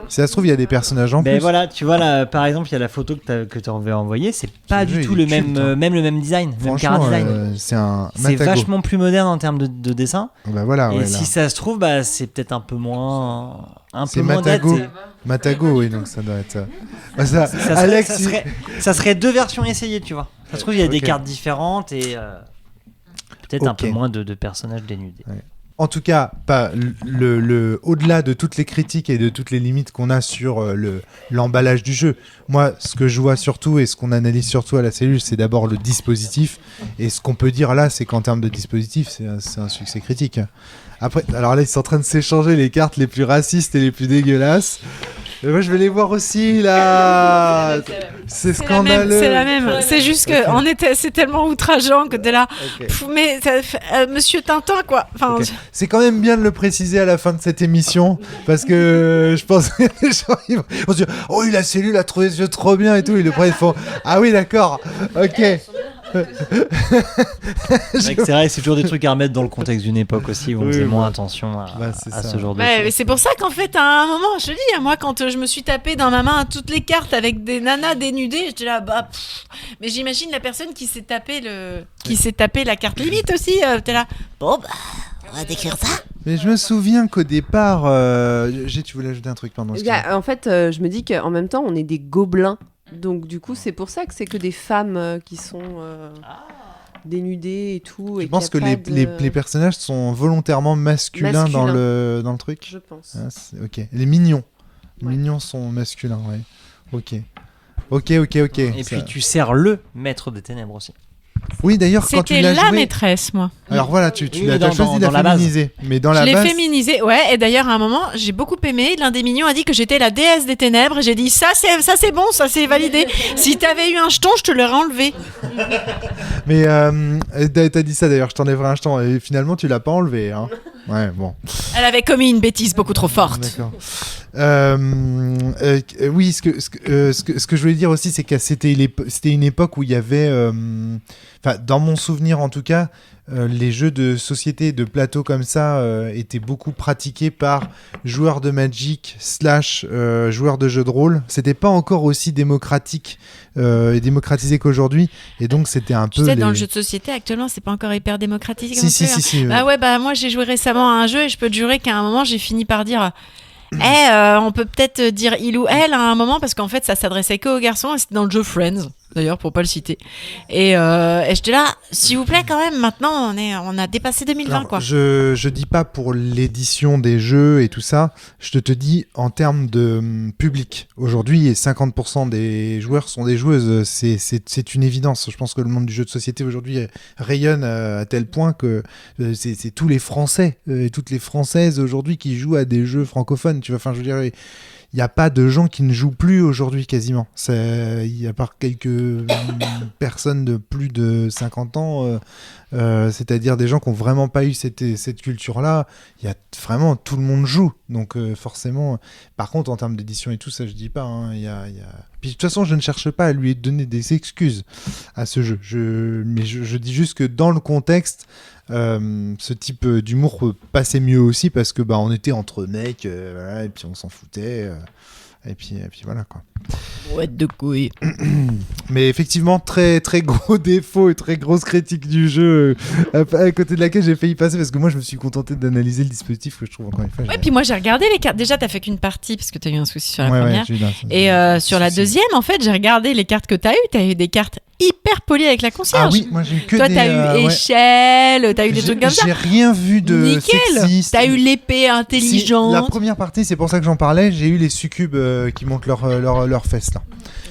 Si ça se trouve, il y a des personnages en plus. Mais voilà, tu vois, là, par exemple, il y a la photo que tu avais envoyée, c'est pas du tout le même, même le même design, même chara-design. C'est vachement plus moderne en termes de dessin. Bah voilà, et si ça se trouve, bah, c'est peut-être un peu moins. C'est Matago. Matago, oui, donc ça doit être ça. Ça serait deux versions essayées, tu vois. Ça se trouve, il y a des cartes différentes et peut-être un peu moins de personnages dénudés. Ouais. En tout cas, pas au-delà de toutes les critiques et de toutes les limites qu'on a sur l'emballage du jeu, moi, ce que je vois surtout et ce qu'on analyse surtout à la cellule, c'est d'abord le dispositif. Et ce qu'on peut dire là, c'est qu'en termes de dispositif, c'est un succès critique. Après, alors là, ils sont en train de s'échanger les cartes les plus racistes et les plus dégueulasses. Mais moi, je vais les voir aussi, là. C'est scandaleux. C'est la même. C'est juste que c'est tellement outrageant que t'es là. Pff, mais Monsieur Tintin, quoi. Enfin, c'est quand même bien de le préciser à la fin de cette émission, parce que je pense que les gens ils vont se dire, oh, la cellule a trouvé ce jeu trop bien et tout. Ils le prennent, ils font, ah oui, d'accord, ok. C'est vrai, c'est toujours des trucs à remettre dans le contexte d'une époque aussi où on faisait moins attention à ce genre de choses. Mais c'est pour ça qu'en fait, à un moment, je te dis, moi, quand je me suis tapé dans ma main toutes les cartes avec des nanas dénudées, j'étais là, mais j'imagine la personne qui s'est tapé la carte limite aussi, t'es là. Bon, bah, on va décrire ça. Mais je me souviens qu'au départ, tu voulais ajouter un truc, pardon. En fait, je me dis qu'en même temps, on est des gobelins. Donc du coup, c'est pour ça que c'est que des femmes qui sont dénudées et tout. Je pense que les personnages sont volontairement masculins. dans le truc. Je pense. Ok. Les mignons. Les mignons sont masculins, ouais. Ok. Et puis tu sers le maître des ténèbres aussi. Oui, d'ailleurs, quand tu l'as joué... C'était la maîtresse, moi. Alors voilà, tu as choisi de la féminiser. Mais dans la base... Je l'ai féminisée, ouais. Et d'ailleurs, à un moment, j'ai beaucoup aimé. L'un des mignons a dit que j'étais la déesse des ténèbres. J'ai dit, ça c'est bon, ça c'est validé. Si t'avais eu un jeton, je te l'aurais enlevé. Mais t'as dit ça d'ailleurs, je t'enlèverai un jeton. Et finalement, tu l'as pas enlevé. Hein. Ouais, bon. Elle avait commis une bêtise beaucoup trop forte. D'accord. Oui, ce que je voulais dire aussi, c'est que c'était une époque où il y avait, dans mon souvenir en tout cas, les jeux de société, de plateau comme ça, étaient beaucoup pratiqués par joueurs de Magic / joueurs de jeux de rôle. C'était pas encore aussi démocratique et démocratisé qu'aujourd'hui, et donc c'était un peu. Tu sais, dans le jeu de société actuellement, c'est pas encore hyper démocratique. Si. Moi j'ai joué récemment à un jeu et je peux te jurer qu'à un moment j'ai fini par dire. On peut peut-être dire il ou elle à un moment parce qu'en fait ça s'adressait que aux garçons et c'était dans le jeu Friends d'ailleurs pour pas le citer et j'étais là s'il vous plaît quand même maintenant on a dépassé 2020. Alors, quoi. Je dis pas pour l'édition des jeux et tout ça, je te dis en termes de public aujourd'hui 50% des joueurs sont des joueuses, c'est une évidence. Je pense que le monde du jeu de société aujourd'hui rayonne à tel point que c'est tous les Français et toutes les Françaises aujourd'hui qui jouent à des jeux francophones, tu vois, enfin je veux dire il n'y a pas de gens qui ne jouent plus aujourd'hui quasiment. À part quelques personnes de plus de 50 ans, c'est-à-dire des gens qui n'ont vraiment pas eu cette culture-là, il y a vraiment tout le monde joue. Donc forcément, par contre en termes d'édition et tout ça, je dis pas. Hein, Puis de toute façon, je ne cherche pas à lui donner des excuses à ce jeu. Mais je dis juste que dans le contexte, ce type d'humour passait mieux aussi parce que on était entre mecs, voilà, et puis on s'en foutait. Et puis voilà quoi. Ouais, de couilles. Mais effectivement, très très gros défaut et très grosse critique du jeu à côté de laquelle j'ai failli passer parce que moi je me suis contenté d'analyser le dispositif que je trouve encore une fois. Ouais, puis moi j'ai regardé les cartes. Déjà, t'as fait qu'une partie parce que t'as eu un souci sur la première. Ouais, et sur la deuxième, en fait, j'ai regardé les cartes que t'as eu. T'as eu des cartes hyper poli avec la concierge. Ah oui, moi j'ai eu que Toi, des... t'as eu ouais. échelle, t'as eu des trucs comme ça. J'ai rien vu de Nickel. sexiste. T'as eu l'épée Si, intelligente. la première partie, c'est pour ça que j'en parlais, j'ai eu les succubes qui montent leurs fesses là.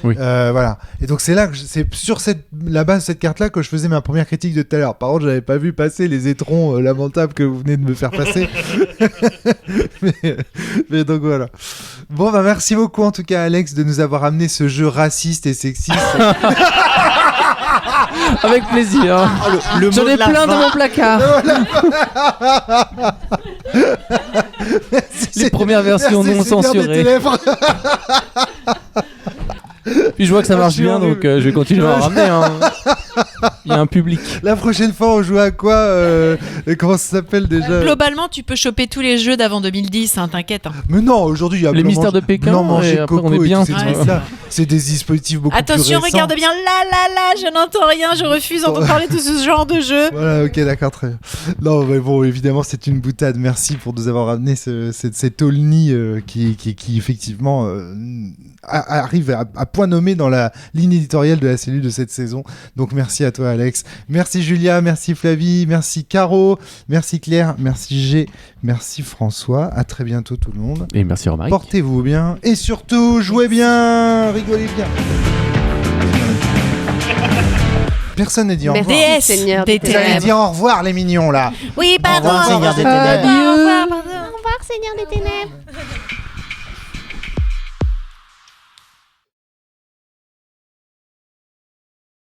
Oui. Voilà. Et donc c'est là que c'est sur la base de cette carte là que je faisais ma première critique de tout à l'heure. Par contre, j'avais pas vu passer les étrons lamentables que vous venez de me faire passer. mais donc voilà. Bon bah merci beaucoup en tout cas Alex de nous avoir amené ce jeu raciste et sexiste. Avec plaisir. J'en ai plein dans mon placard. Les premières versions non censurées. Puis je vois que ça marche bien, donc je vais continuer à en ramener. Hein. Il y a un public. La prochaine fois, on joue à quoi comment ça s'appelle déjà Globalement, tu peux choper tous les jeux d'avant 2010, hein, t'inquiète. Hein. Mais non, aujourd'hui, il y a les mystères de Pékin. Blanc-Manger Après, Coco on est bien. et tous ces trucs-là. C'est des dispositifs beaucoup plus récents. Attention, regarde bien. Là, je n'entends rien. Je refuse d'entendre parler de ce genre de jeu. Voilà, ok, d'accord, très bien. Non, mais bon, évidemment, c'est une boutade. Merci pour nous avoir ramené cet Olni qui effectivement arrive à point nommé dans la ligne éditoriale de la cellule de cette saison. Donc merci à toi Alex, merci Julia, merci Flavie, merci Caro, merci Claire, merci G, merci François, à très bientôt tout le monde. Et merci Romaric. Portez-vous bien et surtout jouez bien, rigolez bien. Personne n'a dit au revoir. DS, Seigneur des Vous allez dire au revoir les mignons là. Oui, pardon. Au revoir, Seigneur des Ténèbres. Au revoir, pardon. Au revoir, Seigneur des Ténèbres.